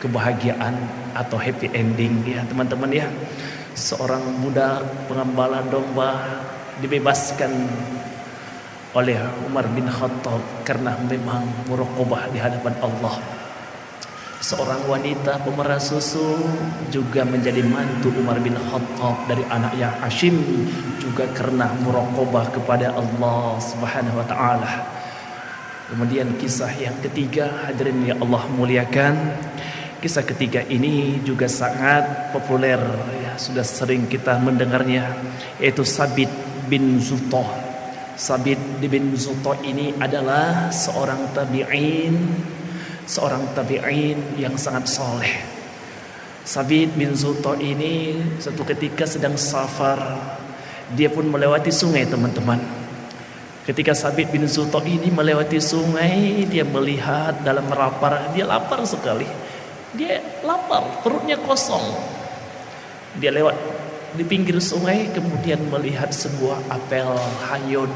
kebahagiaan atau happy ending ya teman-teman ya. Seorang budak pengembala domba dibebaskan oleh Umar bin Khattab karena memang muraqabah di hadapan Allah. Seorang wanita pemerah susu juga menjadi mantu Umar bin Khattab dari anaknya Hashim, juga karena muraqabah kepada Allah Subhanahu wa taala. Kemudian kisah yang ketiga, hadirin yang Allah muliakan, kisah ketiga ini juga sangat populer ya, sudah sering kita mendengarnya, yaitu Sabit bin Zutoh. Sabit bin Zutoh ini adalah seorang tabi'in yang sangat soleh. Sabit bin Zutoh ini suatu ketika sedang safar, dia pun melewati sungai teman-teman. Ketika Sabit bin Zutoh ini melewati sungai, dia melihat dalam dia lapar sekali. Dia lapar, perutnya kosong. Dia lewat di pinggir sungai, kemudian melihat sebuah apel hanyut.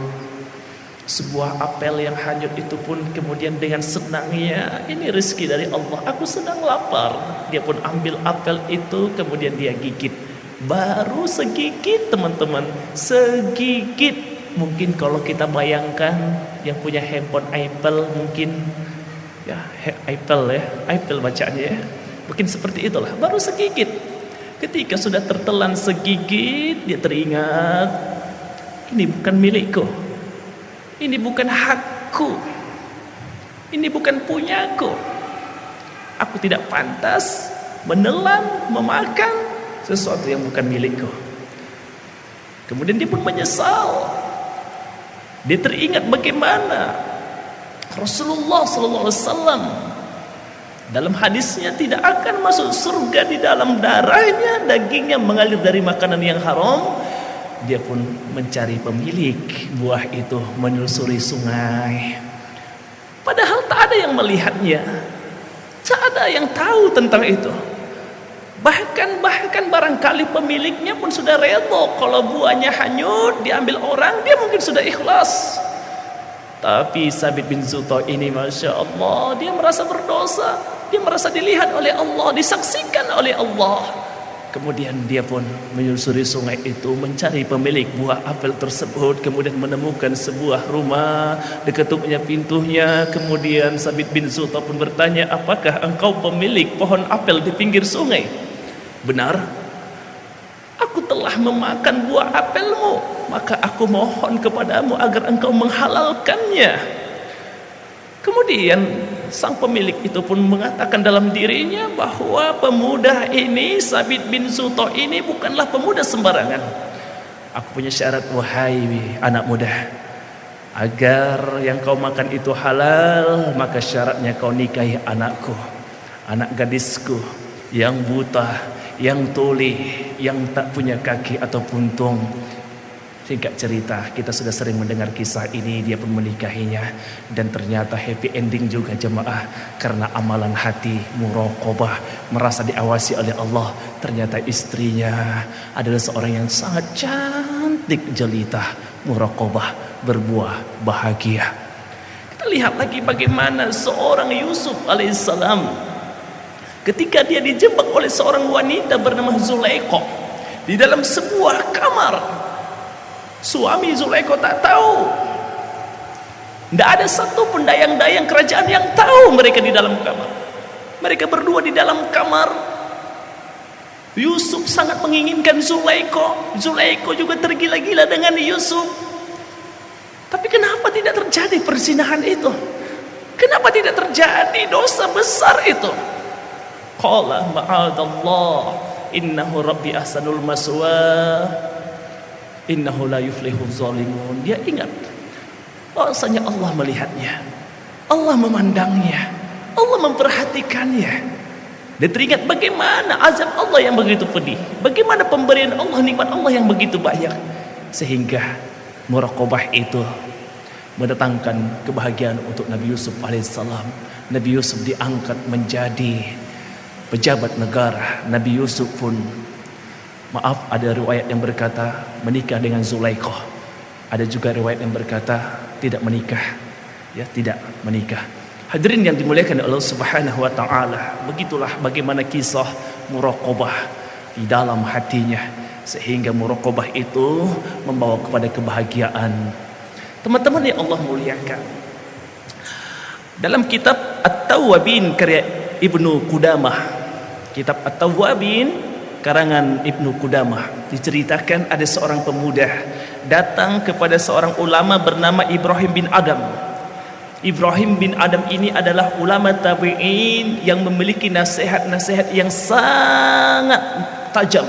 Sebuah apel yang hanyut itu pun kemudian dengan senangnya, ini rezeki dari Allah, aku sedang lapar. Dia pun ambil apel itu, kemudian dia gigit. Baru segigit teman-teman, segigit. Mungkin kalau kita bayangkan yang punya handphone Apple mungkin ya Apple bacaannya ya. Mungkin seperti itulah, baru segigit. Ketika sudah tertelan segigit, dia teringat, ini bukan milikku. Ini bukan hakku. Ini bukan punyaku. Aku tidak pantas menelan, memakan sesuatu yang bukan milikku. Kemudian dia pun menyesal. Dia teringat bagaimana Rasulullah SAW dalam hadisnya tidak akan masuk surga di dalam darahnya, dagingnya mengalir dari makanan yang haram. Dia pun mencari pemilik buah itu, menyusuri sungai. Padahal tak ada yang melihatnya, tak ada yang tahu tentang itu. Bahkan barangkali pemiliknya pun sudah redha kalau buahnya hanyut diambil orang, dia mungkin sudah ikhlas. Tapi Sabit bin Zuto ini Masya Allah, dia merasa berdosa, dia merasa dilihat oleh Allah, disaksikan oleh Allah. Kemudian dia pun menyusuri sungai itu, mencari pemilik buah apel tersebut. Kemudian menemukan sebuah rumah, diketupnya pintunya. Kemudian Sabit bin Zuto pun bertanya, apakah engkau pemilik pohon apel di pinggir sungai? Benar, aku telah memakan buah apelmu, maka aku mohon kepadamu agar engkau menghalalkannya. Kemudian sang pemilik itu pun mengatakan dalam dirinya bahwa pemuda ini, Sabit bin Zuto ini bukanlah pemuda sembarangan. Aku punya syarat, wahai anak muda, agar yang kau makan itu halal, maka syaratnya kau nikahi anakku, anak gadisku yang buta, yang tuli, yang tak punya kaki atau puntung. Singkat cerita, kita sudah sering mendengar kisah ini. Dia pun menikahinya, dan ternyata happy ending juga jemaah, karena amalan hati muraqabah, merasa diawasi oleh Allah. Ternyata istrinya adalah seorang yang sangat cantik jelita, muraqabah, berbuah bahagia. Kita lihat lagi bagaimana seorang Yusuf alaihissalam ketika dia dijebak oleh seorang wanita bernama Zulaikha di dalam sebuah kamar. Suami Zulaikha tak tahu. Tidak ada satu pendayang-dayang kerajaan yang tahu mereka di dalam kamar. Mereka berdua di dalam kamar. Yusuf sangat menginginkan Zulaikha. Zulaikha juga tergila-gila dengan Yusuf. Tapi kenapa tidak terjadi perzinahan itu? Kenapa tidak terjadi dosa besar itu? Qala ma'adallah innahu rabbi ahsanul maswa innahu la yuflihuz zalimun. Dia ingat bahwasanya Allah melihatnya, Allah memandangnya, Allah memperhatikannya. Dia teringat bagaimana azab Allah yang begitu pedih, bagaimana pemberian Allah, nikmat Allah yang begitu banyak, sehingga muraqabah itu mendatangkan kebahagiaan untuk Nabi Yusuf alaihissalam. Nabi Yusuf diangkat menjadi pejabat negara. Nabi Yusuf pun, maaf, ada riwayat yang berkata menikah dengan Zulaikha. Ada juga riwayat yang berkata tidak menikah, ya, tidak menikah. Hadirin yang dimuliakan Allah Subhanahu wa taala, begitulah bagaimana kisah muraqabah di dalam hatinya, sehingga muraqabah itu membawa kepada kebahagiaan. Teman-teman yang Allah muliakan, dalam kitab At-Tawwabin karya Ibnu Qudamah, kitab At-Tawwabin karangan Ibnu Qudamah, diceritakan ada seorang pemuda datang kepada seorang ulama bernama Ibrahim bin Adam. Ibrahim bin Adam ini adalah ulama tabi'in yang memiliki nasihat-nasihat yang sangat tajam.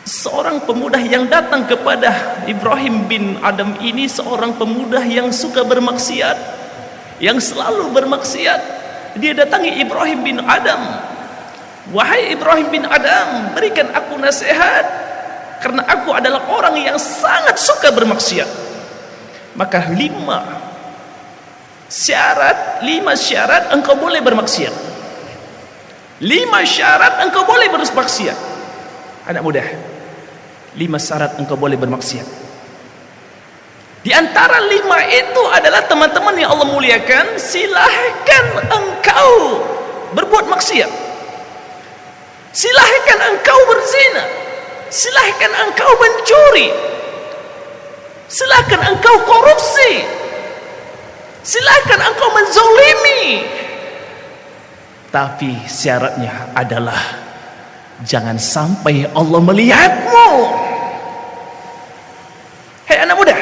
Seorang pemuda yang datang kepada Ibrahim bin Adam ini seorang pemuda yang suka bermaksiat, yang selalu bermaksiat. Dia datangi Ibrahim bin Adam, wahai Ibrahim bin Adam, berikan aku nasihat, karena aku adalah orang yang sangat suka bermaksiat. Maka 5 syarat engkau boleh bermaksiat. 5 syarat engkau boleh bermaksiat. Anak muda, 5 syarat engkau boleh bermaksiat. Di antara 5 itu adalah, teman-teman yang Allah muliakan, silahkan engkau berbuat maksiat, silahkan engkau berzina, silahkan engkau mencuri, Silakan engkau korupsi, silakan engkau menzolimi, tapi syaratnya adalah jangan sampai Allah melihatmu. Hei anak muda,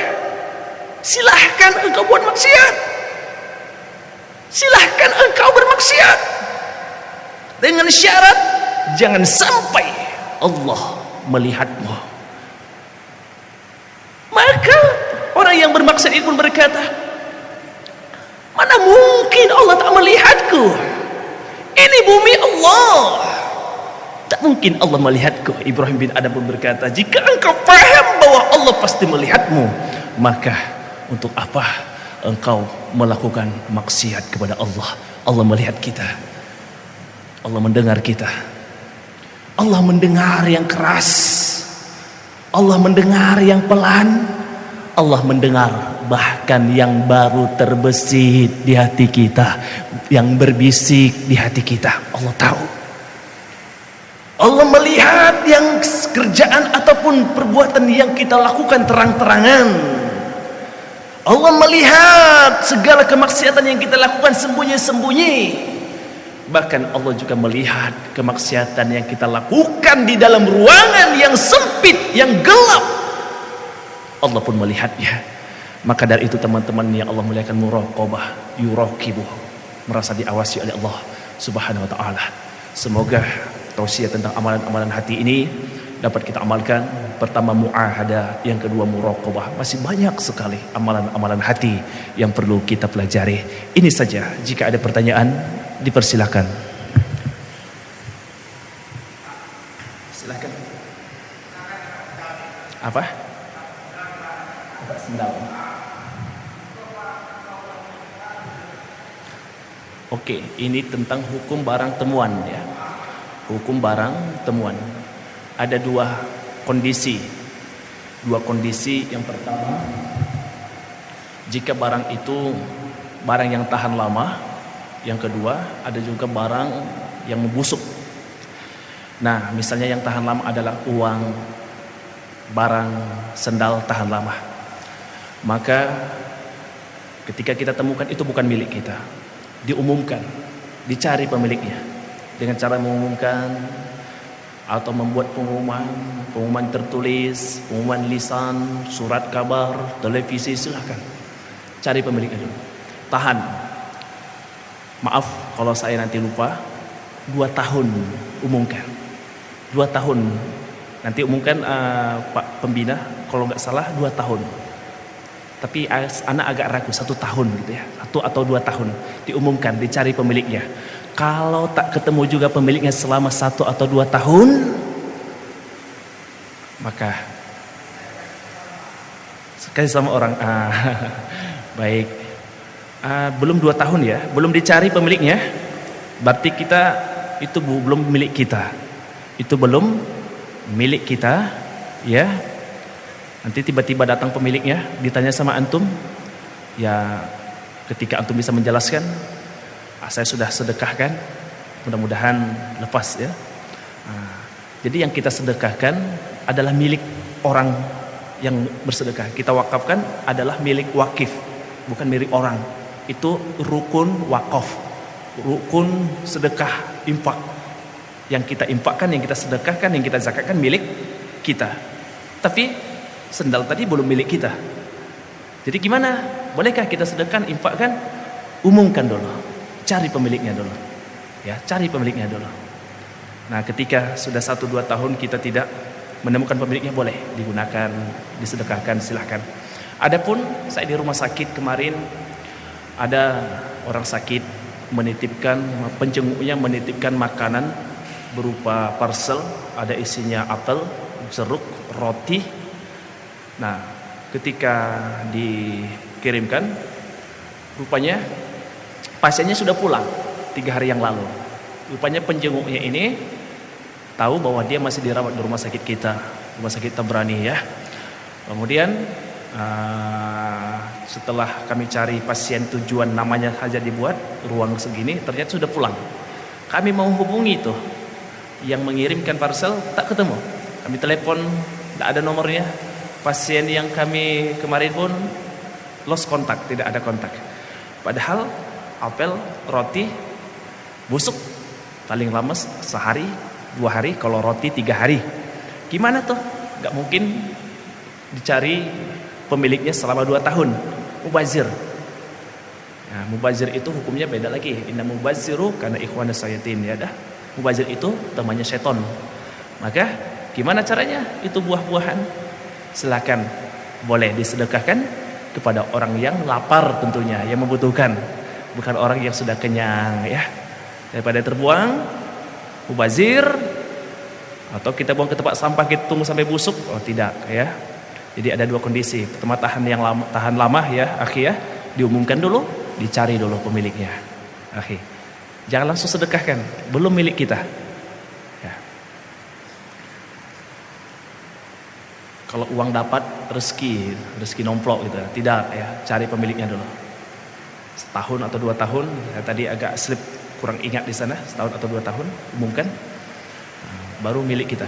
silahkan engkau buat maksiat, silahkan engkau bermaksiat, dengan syarat jangan sampai Allah melihatmu. Maka orang yang bermaksiat itu pun berkata, mana mungkin Allah tak melihatku, ini bumi Allah, tak mungkin Allah melihatku. Ibrahim bin Adam pun berkata, jika engkau paham bahwa Allah pasti melihatmu, maka untuk apa engkau melakukan maksiat kepada Allah? Allah melihat kita, Allah mendengar kita, Allah mendengar yang keras, Allah mendengar yang pelan, Allah mendengar bahkan yang baru terbesit di hati kita, yang berbisik di hati kita. Allah tahu. Allah melihat yang kerjaan ataupun perbuatan yang kita lakukan terang-terangan. Allah melihat segala kemaksiatan yang kita lakukan sembunyi-sembunyi. Bahkan Allah juga melihat kemaksiatan yang kita lakukan di dalam ruangan yang sempit, yang gelap. Allah pun melihatnya. Maka dari itu teman-teman yang Allah muliakan, muraqabah, yuraqibu, merasa diawasi oleh Allah Subhanahu wa taala. Semoga tausiah tentang amalan-amalan hati ini dapat kita amalkan. Pertama mu'ahadah, yang kedua muraqabah. Masih banyak sekali amalan-amalan hati yang perlu kita pelajari. Ini saja, jika ada pertanyaan dipersilakan. Silakan. Apa? Sendal. Oke, ini tentang hukum barang temuan ya. Hukum barang temuan. Ada dua kondisi. Yang pertama, jika barang itu barang yang tahan lama. Yang kedua, ada juga barang yang membusuk. Nah, misalnya yang tahan lama adalah uang, barang, sendal tahan lama. Maka ketika kita temukan itu bukan milik kita, diumumkan, dicari pemiliknya. Dengan cara mengumumkan atau membuat pengumuman tertulis, pengumuman lisan, surat kabar, televisi, silahkan cari pemiliknya dulu. Tahan. Maaf kalau saya nanti lupa, 2 tahun umumkan. 2 tahun nanti umumkan Pak Pembina, kalau nggak salah 2 tahun. Tapi anak agak ragu 1 tahun gitu ya, 1 atau 2 tahun diumumkan, dicari pemiliknya. Kalau tak ketemu juga pemiliknya selama 1 atau 2 tahun, maka sekali sama orang. Baik. Belum 2 tahun ya, belum dicari pemiliknya, berarti kita itu belum milik kita. Itu belum milik kita, ya. Nanti tiba-tiba datang pemiliknya, ditanya sama antum, ya ketika antum bisa menjelaskan, saya sudah sedekahkan, mudah-mudahan lepas ya. Jadi yang kita sedekahkan adalah milik orang yang bersedekah. Kita wakafkan adalah milik wakif, bukan milik orang. Itu rukun wakaf, rukun sedekah, infak. Yang kita infakkan, yang kita sedekahkan, yang kita zakatkan milik kita. Tapi sendal tadi belum milik kita. Jadi gimana? Bolehkah kita sedekahkan, infakkan? Umumkan dulu, cari pemiliknya dulu. Ya, cari pemiliknya dulu. Nah, ketika sudah 1-2 tahun kita tidak menemukan pemiliknya, boleh digunakan, disedekahkan, silahkan. Adapun saya di rumah sakit kemarin, ada orang sakit menitipkan, penjenguknya menitipkan makanan berupa parcel, ada isinya apel, jeruk, roti. Nah, ketika dikirimkan, rupanya pasiennya sudah pulang 3 hari yang lalu. Rupanya penjenguknya ini tahu bahwa dia masih dirawat di rumah sakit kita, rumah sakit Tabrani ya. Kemudian setelah kami cari pasien tujuan, namanya saja dibuat, ruang segini, ternyata sudah pulang. Kami mau hubungi itu yang mengirimkan parcel, tak ketemu. Kami telepon, tak ada nomornya. pasien yang kami kemarin pun lost kontak, tidak ada kontak. Padahal apel, roti busuk paling lama sehari, 2 hari, kalau roti 3 hari. Gimana tuh? Gak mungkin dicari pemiliknya selama 2 tahun. Mubazir. Nah, mubazir itu hukumnya beda lagi. Inna mubaziru karena ikhwana sayatin, ya dah. Mubazir itu temannya seton. Maka gimana caranya? Itu buah-buahan silakan boleh disedekahkan kepada orang yang lapar tentunya, yang membutuhkan, bukan orang yang sudah kenyang ya. Daripada terbuang, mubazir, atau kita buang ke tempat sampah, kita tunggu sampai busuk, oh tidak ya. Jadi ada 2 kondisi. Pertama tahan lama ya, akhi ya, diumumkan dulu, dicari dulu pemiliknya, akhi. Jangan langsung sedekahkan, belum milik kita. Ya. Kalau uang dapat rezeki nomplok gitu, tidak ya, cari pemiliknya dulu. Setahun atau 2 tahun, ya, tadi agak slip, kurang ingat di sana, setahun atau 2 tahun, umumkan, baru milik kita.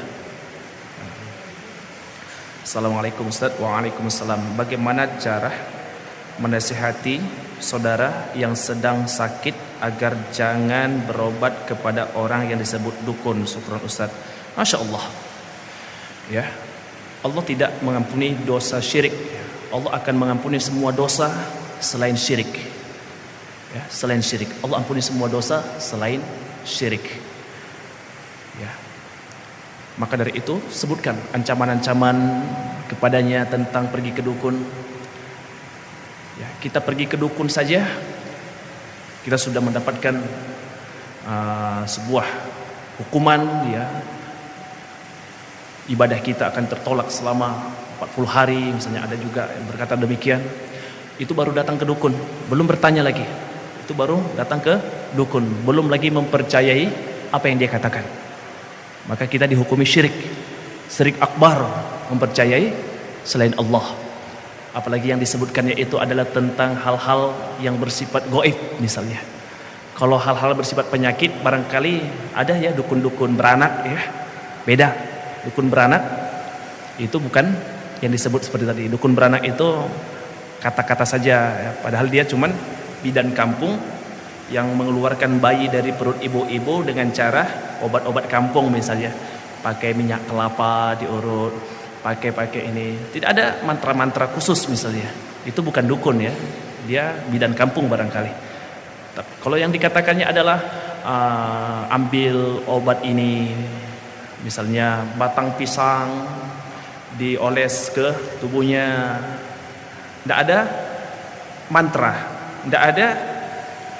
Assalamualaikum Ustaz. Waalaikumsalam. Bagaimana cara menasihati saudara yang sedang sakit agar jangan berobat kepada orang yang disebut dukun? Syukran Ustaz. Masya Allah ya, Allah tidak mengampuni dosa syirik. Allah akan mengampuni semua dosa selain syirik ya, selain syirik. Allah ampuni semua dosa selain syirik ya. Maka dari itu sebutkan ancaman-ancaman kepadanya tentang pergi ke dukun ya. Kita pergi ke dukun saja kita sudah mendapatkan sebuah hukuman ya. Ibadah kita akan tertolak selama 40 hari misalnya, ada juga yang berkata demikian. Itu baru datang ke dukun, belum bertanya lagi. Itu baru datang ke dukun, belum lagi mempercayai apa yang dia katakan. Maka kita dihukumi syirik akbar, mempercayai selain Allah. Apalagi yang disebutkannya itu adalah tentang hal-hal yang bersifat gaib misalnya. Kalau hal-hal bersifat penyakit barangkali ada ya dukun-dukun beranak ya. Beda. Dukun beranak itu bukan yang disebut seperti tadi. Dukun beranak itu kata-kata saja ya. Padahal dia cuman bidan kampung yang mengeluarkan bayi dari perut ibu-ibu dengan cara obat-obat kampung misalnya, pakai minyak kelapa diurut, pakai ini. Tidak ada mantra-mantra khusus misalnya. Itu bukan dukun ya. Dia bidan kampung barangkali. Tapi kalau yang dikatakannya adalah ambil obat ini, misalnya batang pisang dioles ke tubuhnya. Tidak ada mantra, tidak ada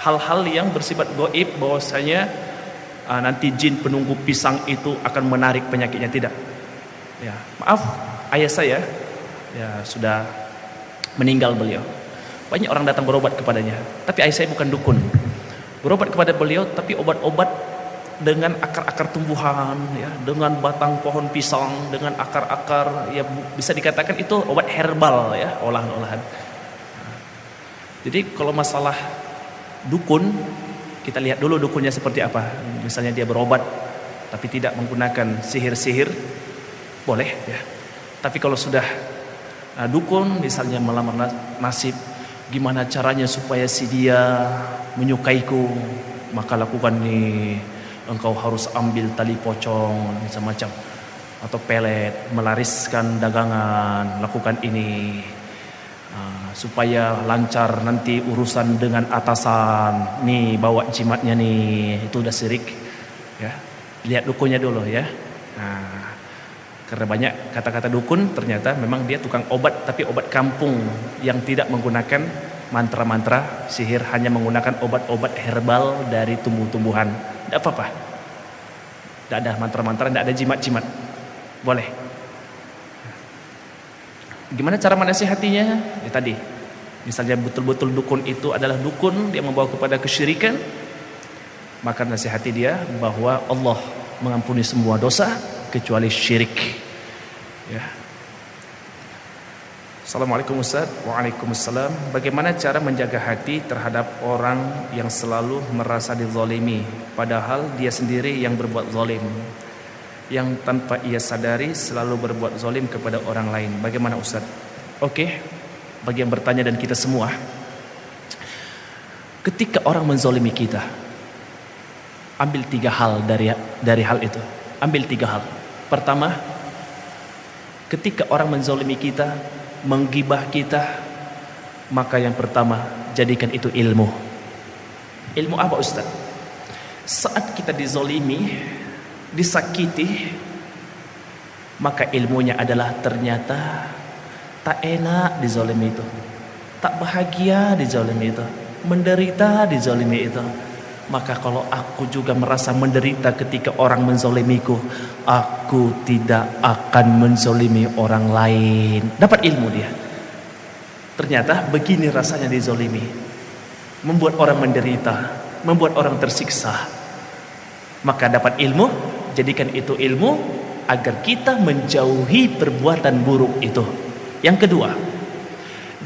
hal-hal yang bersifat gaib bahwasanya nanti jin penunggu pisang itu akan menarik penyakitnya, tidak. Ya, maaf, ayah saya ya sudah meninggal beliau. Banyak orang datang berobat kepadanya, tapi ayah saya bukan dukun. Berobat kepada beliau tapi obat-obat dengan akar-akar tumbuhan ya, dengan batang pohon pisang, dengan akar-akar ya, bisa dikatakan itu obat herbal ya, olahan-olahan. Jadi kalau masalah dukun, kita lihat dulu dukunnya seperti apa. Misalnya dia berobat tapi tidak menggunakan sihir-sihir, boleh ya. Tapi kalau sudah dukun misalnya melamar nasib, gimana caranya supaya si dia menyukaiku, maka lakukan nih, engkau harus ambil tali pocong macam-macam atau pelet, melariskan dagangan, lakukan ini supaya lancar nanti urusan dengan atasan. Nih bawa jimatnya nih, itu udah syirik ya. Lihat dukunnya dulu ya. Nah, karena banyak kata-kata dukun ternyata memang dia tukang obat, tapi obat kampung yang tidak menggunakan mantra-mantra sihir, hanya menggunakan obat-obat herbal dari tumbuh-tumbuhan. Tidak apa-apa, tidak ada mantra-mantra, tidak ada jimat-jimat, boleh. Gimana cara menasihatinya? Ya tadi, misalnya betul-betul dukun itu adalah dukun yang membawa kepada kesyirikan, maka nasihati dia bahwa Allah mengampuni semua dosa kecuali syirik. Ya. Assalamualaikum Ustaz. Waalaikumsalam. Bagaimana cara menjaga hati terhadap orang yang selalu merasa dizalimi, padahal dia sendiri yang berbuat zalim? yang tanpa ia sadari selalu berbuat zalim kepada orang lain. Bagaimana Ustaz? Oke, bagi yang bertanya dan kita semua, ketika orang menzalimi kita, ambil 3 hal dari hal itu. Ambil 3 hal. Pertama, ketika orang menzalimi kita, menggibah kita, maka yang pertama, jadikan itu ilmu. Ilmu apa Ustaz? Saat kita dizalimi, disakiti, maka ilmunya adalah ternyata tak enak dizalimi itu, tak bahagia dizalimi itu, menderita dizalimi itu. Maka kalau aku juga merasa menderita ketika orang menzalimiku, aku tidak akan menzalimi orang lain. Dapat ilmu dia. Ternyata begini rasanya dizalimi. Membuat orang menderita, membuat orang tersiksa. Maka dapat ilmu, jadikan itu ilmu agar kita menjauhi perbuatan buruk itu. Yang kedua,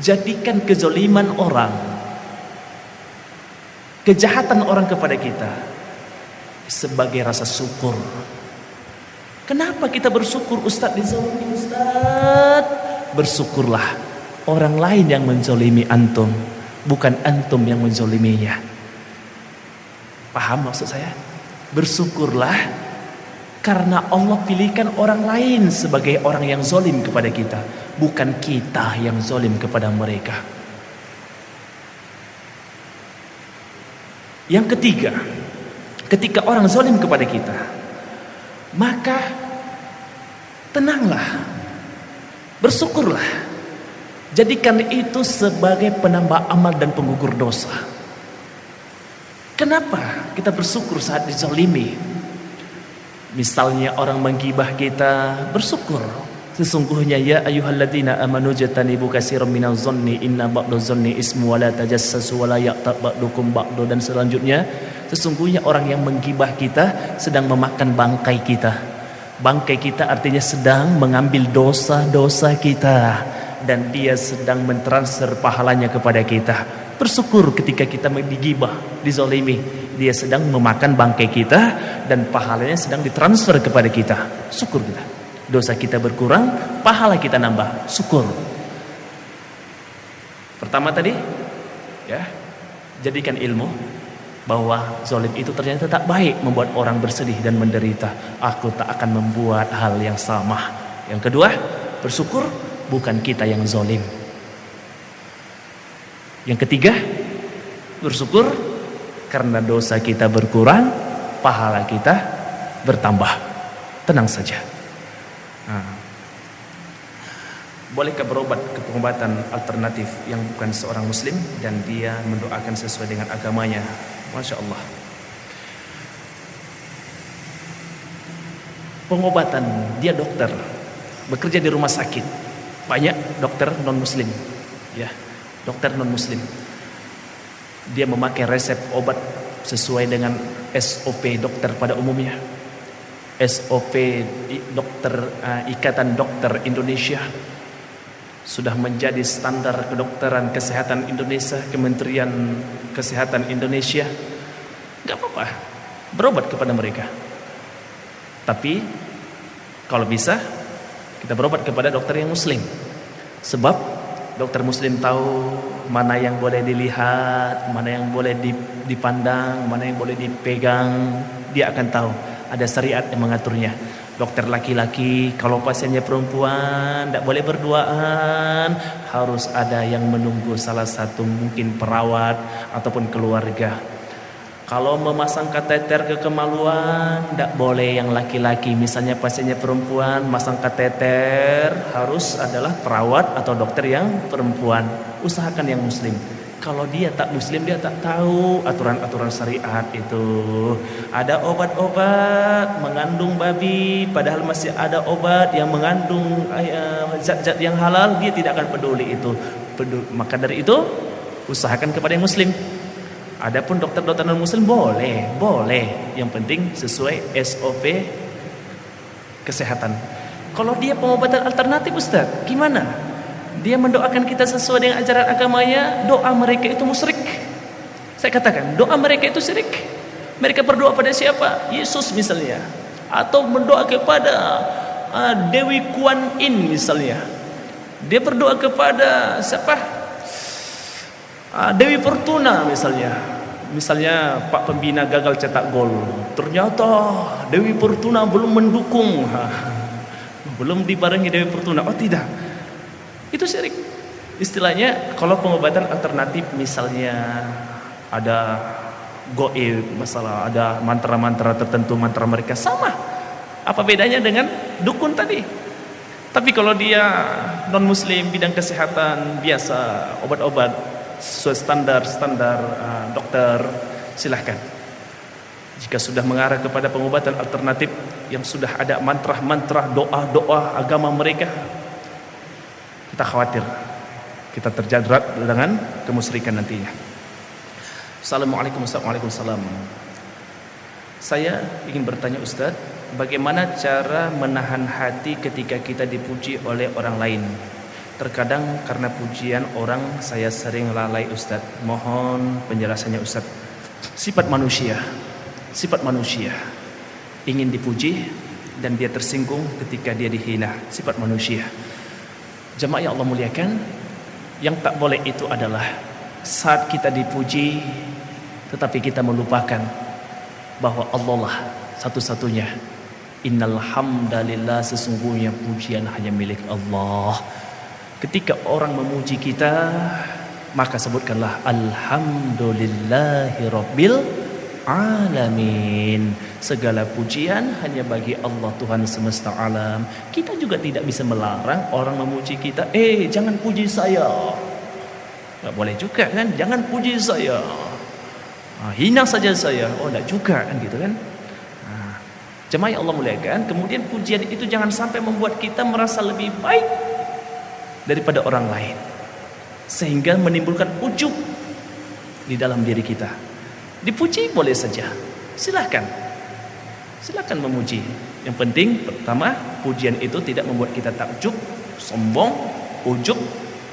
jadikan kezaliman orang, kejahatan orang kepada kita sebagai rasa syukur. Kenapa kita bersyukur Ustaz dizalimi Ustaz? Bersyukurlah orang lain yang menzalimi antum, bukan antum yang menzaliminya. Paham maksud saya? Bersyukurlah karena Allah pilihkan orang lain sebagai orang yang zalim kepada kita, bukan kita yang zalim kepada mereka. Yang ketiga, ketika orang zalim kepada kita, maka tenanglah, bersyukurlah, jadikan itu sebagai penambah amal dan penggugur dosa. Kenapa kita bersyukur saat dizalimi? Misalnya orang menggibah kita, bersyukur. Sesungguhnya ya ayyuhalladzina amanu jatanibu katsiran minaz zanni inna ba'daz zanni ismu wa la tajassasu wa la yaqtab ba'dukum ba'du, dan selanjutnya, sesungguhnya orang yang menggibah kita sedang memakan bangkai kita. Bangkai kita artinya sedang mengambil dosa-dosa kita, dan dia sedang mentransfer pahalanya kepada kita. Bersyukur ketika kita digibah, dizalimi, dia sedang memakan bangkai kita dan pahalanya sedang ditransfer kepada kita. Syukur kita. Dosa kita berkurang, pahala kita nambah. Syukur. Pertama tadi, ya, jadikan ilmu bahwa zalim itu ternyata tak baik, membuat orang bersedih dan menderita. Aku tak akan membuat hal yang sama. Yang kedua, bersyukur bukan kita yang zalim. Yang ketiga, bersyukur karena dosa kita berkurang, pahala kita bertambah. Tenang saja. Bolehkah berobat ke pengobatan alternatif yang bukan seorang muslim dan dia mendoakan sesuai dengan agamanya? Masya Allah. Pengobatan, dia dokter, bekerja di rumah sakit, banyak dokter non muslim, ya, dokter non muslim. Dia memakai resep obat sesuai dengan SOP dokter pada umumnya, SOP dokter, Ikatan Dokter Indonesia, sudah menjadi standar kedokteran kesehatan Indonesia, Kementerian Kesehatan Indonesia. Gak apa-apa berobat kepada mereka, tapi kalau bisa kita berobat kepada dokter yang muslim. Sebab dokter muslim tahu mana yang boleh dilihat, mana yang boleh dipandang, mana yang boleh dipegang. Dia akan tahu, ada syariat yang mengaturnya. Dokter laki-laki, kalau pasiennya perempuan tidak boleh berduaan, harus ada yang menunggu, salah satu mungkin perawat ataupun keluarga. Kalau memasang kateter ke kemaluan, tidak boleh yang laki-laki. Misalnya pasiennya perempuan, masang kateter, harus adalah perawat atau dokter yang perempuan. Usahakan yang muslim. Kalau dia tak muslim, dia tak tahu aturan-aturan syariat itu. Ada obat-obat mengandung babi, padahal masih ada obat yang mengandung zat-zat yang halal, dia tidak akan peduli itu. Maka dari itu, usahakan kepada yang muslim. Adapun dokter-dokter non muslim boleh. Yang penting sesuai SOP kesehatan. Kalau dia pengobatan alternatif, Ustaz, gimana? Dia mendoakan kita sesuai dengan ajaran agamanya, doa mereka itu musyrik. Saya katakan, doa mereka itu syirik. Mereka berdoa pada siapa? Yesus misalnya. Atau berdoa kepada Dewi Kuan Yin misalnya. Dia berdoa kepada siapa? Dewi Fortuna misalnya. Misalnya Pak Pembina gagal cetak gol, ternyata Dewi Fortuna belum mendukung, belum dibarengi Dewi Fortuna. Oh tidak, itu syirik. Istilahnya kalau pengobatan alternatif misalnya ada goib, masalah ada mantra-mantra tertentu, mantra mereka sama. Apa bedanya dengan dukun tadi? Tapi kalau dia non muslim, bidang kesehatan biasa, obat-obat sesuai standar dokter, silahkan. Jika sudah mengarah kepada pengobatan alternatif yang sudah ada mantra-mantra, doa-doa agama mereka, kita khawatir kita terjerat dengan kemusyrikan nantinya. Assalamualaikum warahmatullahi wabarakatuh. Saya ingin bertanya Ustadz, bagaimana cara menahan hati ketika kita dipuji oleh orang lain? Terkadang karena pujian orang saya sering lalai Ustadz. Mohon penjelasannya Ustadz. Sifat manusia ingin dipuji dan dia tersinggung ketika dia dihina. Sifat manusia. Jemaah yang Allah muliakan, yang tak boleh itu adalah saat kita dipuji tetapi kita melupakan bahwa Allah lah satu-satunya. Innal hamdalillah, sesungguhnya pujian hanya milik Allah. Ketika orang memuji kita, maka sebutkanlah alhamdulillahi rabbil alamin. Segala pujian hanya bagi Allah, Tuhan semesta alam. Kita juga tidak bisa melarang orang memuji kita. Jangan puji saya. Gak boleh juga kan? Jangan puji saya. Hina saja saya. Oh, enggak juga kan gitu kan? Jemaah yang Allah muliakan, kemudian pujian itu jangan sampai membuat kita merasa lebih baik daripada orang lain, sehingga menimbulkan ujub di dalam diri kita. Dipuji boleh saja, silahkan memuji. Yang penting pertama, pujian itu tidak membuat kita takjub, sombong, ujub,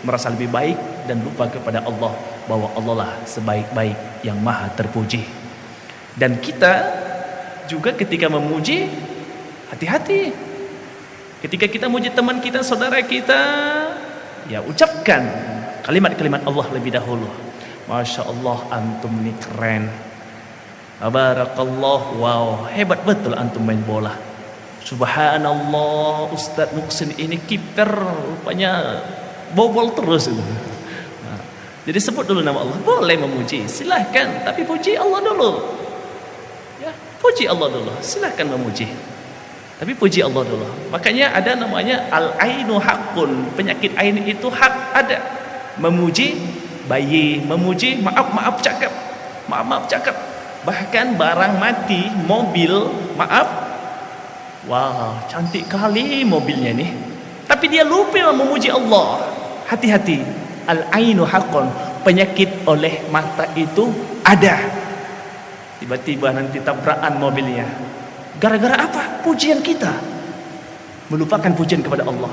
merasa lebih baik dan lupa kepada Allah bahwa Allah lah sebaik-baik yang maha terpuji. Dan kita juga ketika memuji, hati-hati. Ketika kita muji teman kita, saudara kita, ya ucapkan kalimat-kalimat Allah lebih dahulu. Masya Allah, antum ini keren. Barakallah, wow, hebat betul antum main bola. Subhanallah, Ustadz Muksin ini kiper, rupanya bobol terus itu. Jadi sebut dulu nama Allah. Boleh memuji, silahkan, tapi puji Allah dulu. Ya, puji Allah dulu, silahkan memuji, tapi puji Allah dulu. Makanya ada namanya al-ainu haqqun, penyakit ain itu hak ada. Memuji bayi, memuji maaf cakap. Bahkan barang mati, mobil, maaf, wah cantik kali mobilnya nih, tapi dia lupa memuji Allah. Hati-hati, al-ainu haqqun, penyakit oleh mata itu ada. Tiba-tiba nanti tabrakan mobilnya. Gara-gara apa? Pujian kita. Melupakan pujian kepada Allah.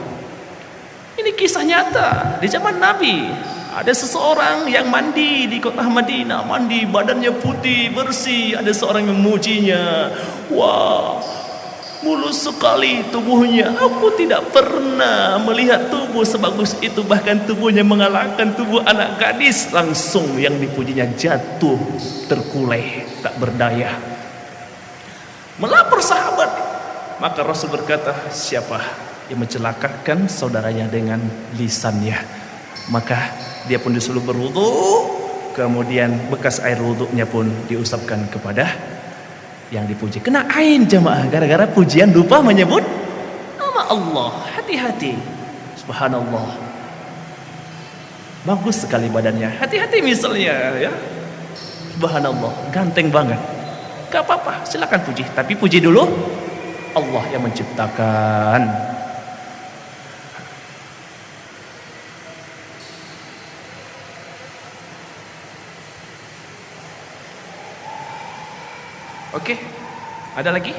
Ini kisah nyata di zaman Nabi. Ada seseorang yang mandi di kota Madinah, mandi badannya putih bersih. Ada seorang yang memujinya. Wah, mulus sekali tubuhnya. Aku tidak pernah melihat tubuh sebagus itu. Bahkan tubuhnya mengalahkan tubuh anak gadis. Langsung yang dipujinya jatuh terkulai, tak berdaya. Melapor sahabat. Maka Rasul berkata, siapa yang mencelakakan saudaranya dengan lisannya, maka dia pun disuruh berwudu. Kemudian bekas air wudunya pun diusapkan kepada yang dipuji. Kena ain jemaah, gara-gara pujian lupa menyebut nama Allah. Hati-hati. Subhanallah, bagus sekali badannya. Hati-hati misalnya ya, subhanallah, ganteng banget. Gak apa-apa, silakan puji, tapi puji dulu Allah yang menciptakan. Oke, ada lagi?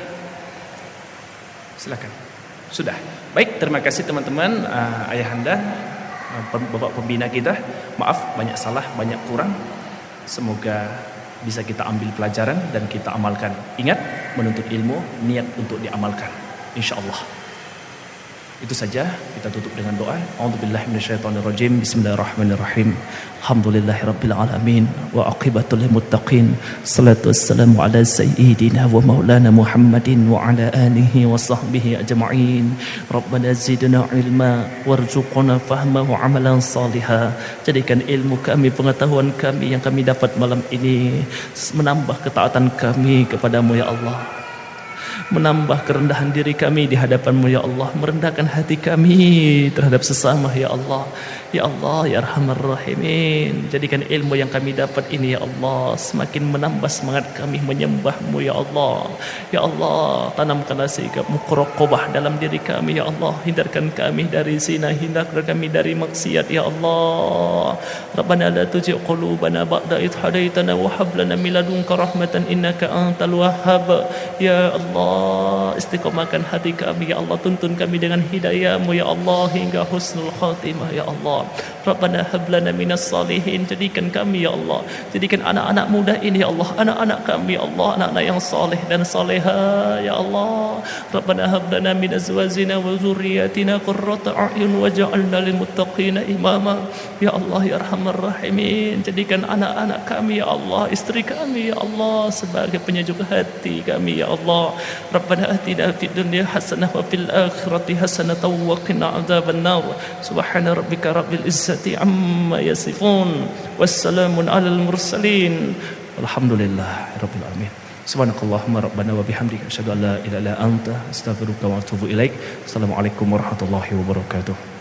Silakan. Sudah. Baik, terima kasih teman-teman, ayahanda, bapak pembina kita. Maaf banyak salah, banyak kurang. Semoga bisa kita ambil pelajaran dan kita amalkan. Ingat, menuntut ilmu niat untuk diamalkan, insyaallah. Itu saja, kita tutup dengan doa. A'udzubillahi minasyaitonirrajim. Bismillahirrahmanirrahim. Alhamdulillahirabbil alamin wa aqibatul lil muttaqin. Salatu wassalamu ala sayyidina wa maulana Muhammadin wa ala alihi wa sahbihi ajma'in. Rabbana zidna ilma warzuqna fahma wa amalan salihah. Jadikan ilmu kami, pengetahuan kami yang kami dapat malam ini menambah ketaatan kami kepadamu ya Allah, menambah kerendahan diri kami di hadapan-Mu ya Allah, merendahkan hati kami terhadap sesama ya Allah. Ya Allah, ya Arhamar Rahimin, jadikan ilmu yang kami dapat ini ya Allah semakin menambah semangat kami menyembah-Mu ya Allah. Ya Allah, tanamkanlah sikap muraqabah dalam diri kami ya Allah. Hindarkan kami dari zina, hindarkan kami dari maksiat ya Allah. Rabbana la tuzigh qulubana ba'da idh hadaitana wa hab lana min ladunka rahmatan innaka antal wahhab. Ya Allah, istiqomahkan hati kami ya Allah, tuntun kami dengan hidayah-Mu ya Allah hingga husnul khatimah ya Allah. Rabbana hab lana minas salihin, jadikan kami ya Allah, jadikan anak-anak muda ini ya Allah, anak-anak kami ya Allah, anak-anak yang saleh dan saleha ya Allah. Rabbana hab lana min azwajina wa dzurriyyatina qurrata a'yun waj'alna lil muttaqina imama. Ya Allah, ya Arhamar Rahimin, jadikan anak-anak kami ya Allah, istri kami ya Allah sebagai penyejuk hati kami ya Allah. Rabbana atina fid dunya hasanah wa fil akhirati hasanah wa qina adzabannar. Subhana rabbika rabbil izzati amma yasifun. Wassalamun alal mursalin. Alhamdulillah rabbil alamin. Subhanakallahumma rabbana wa bihamdika asyhadu an la ilaha illa anta astaghfiruka wa atubu ilaik. Assalamualaikum warahmatullahi wabarakatuh.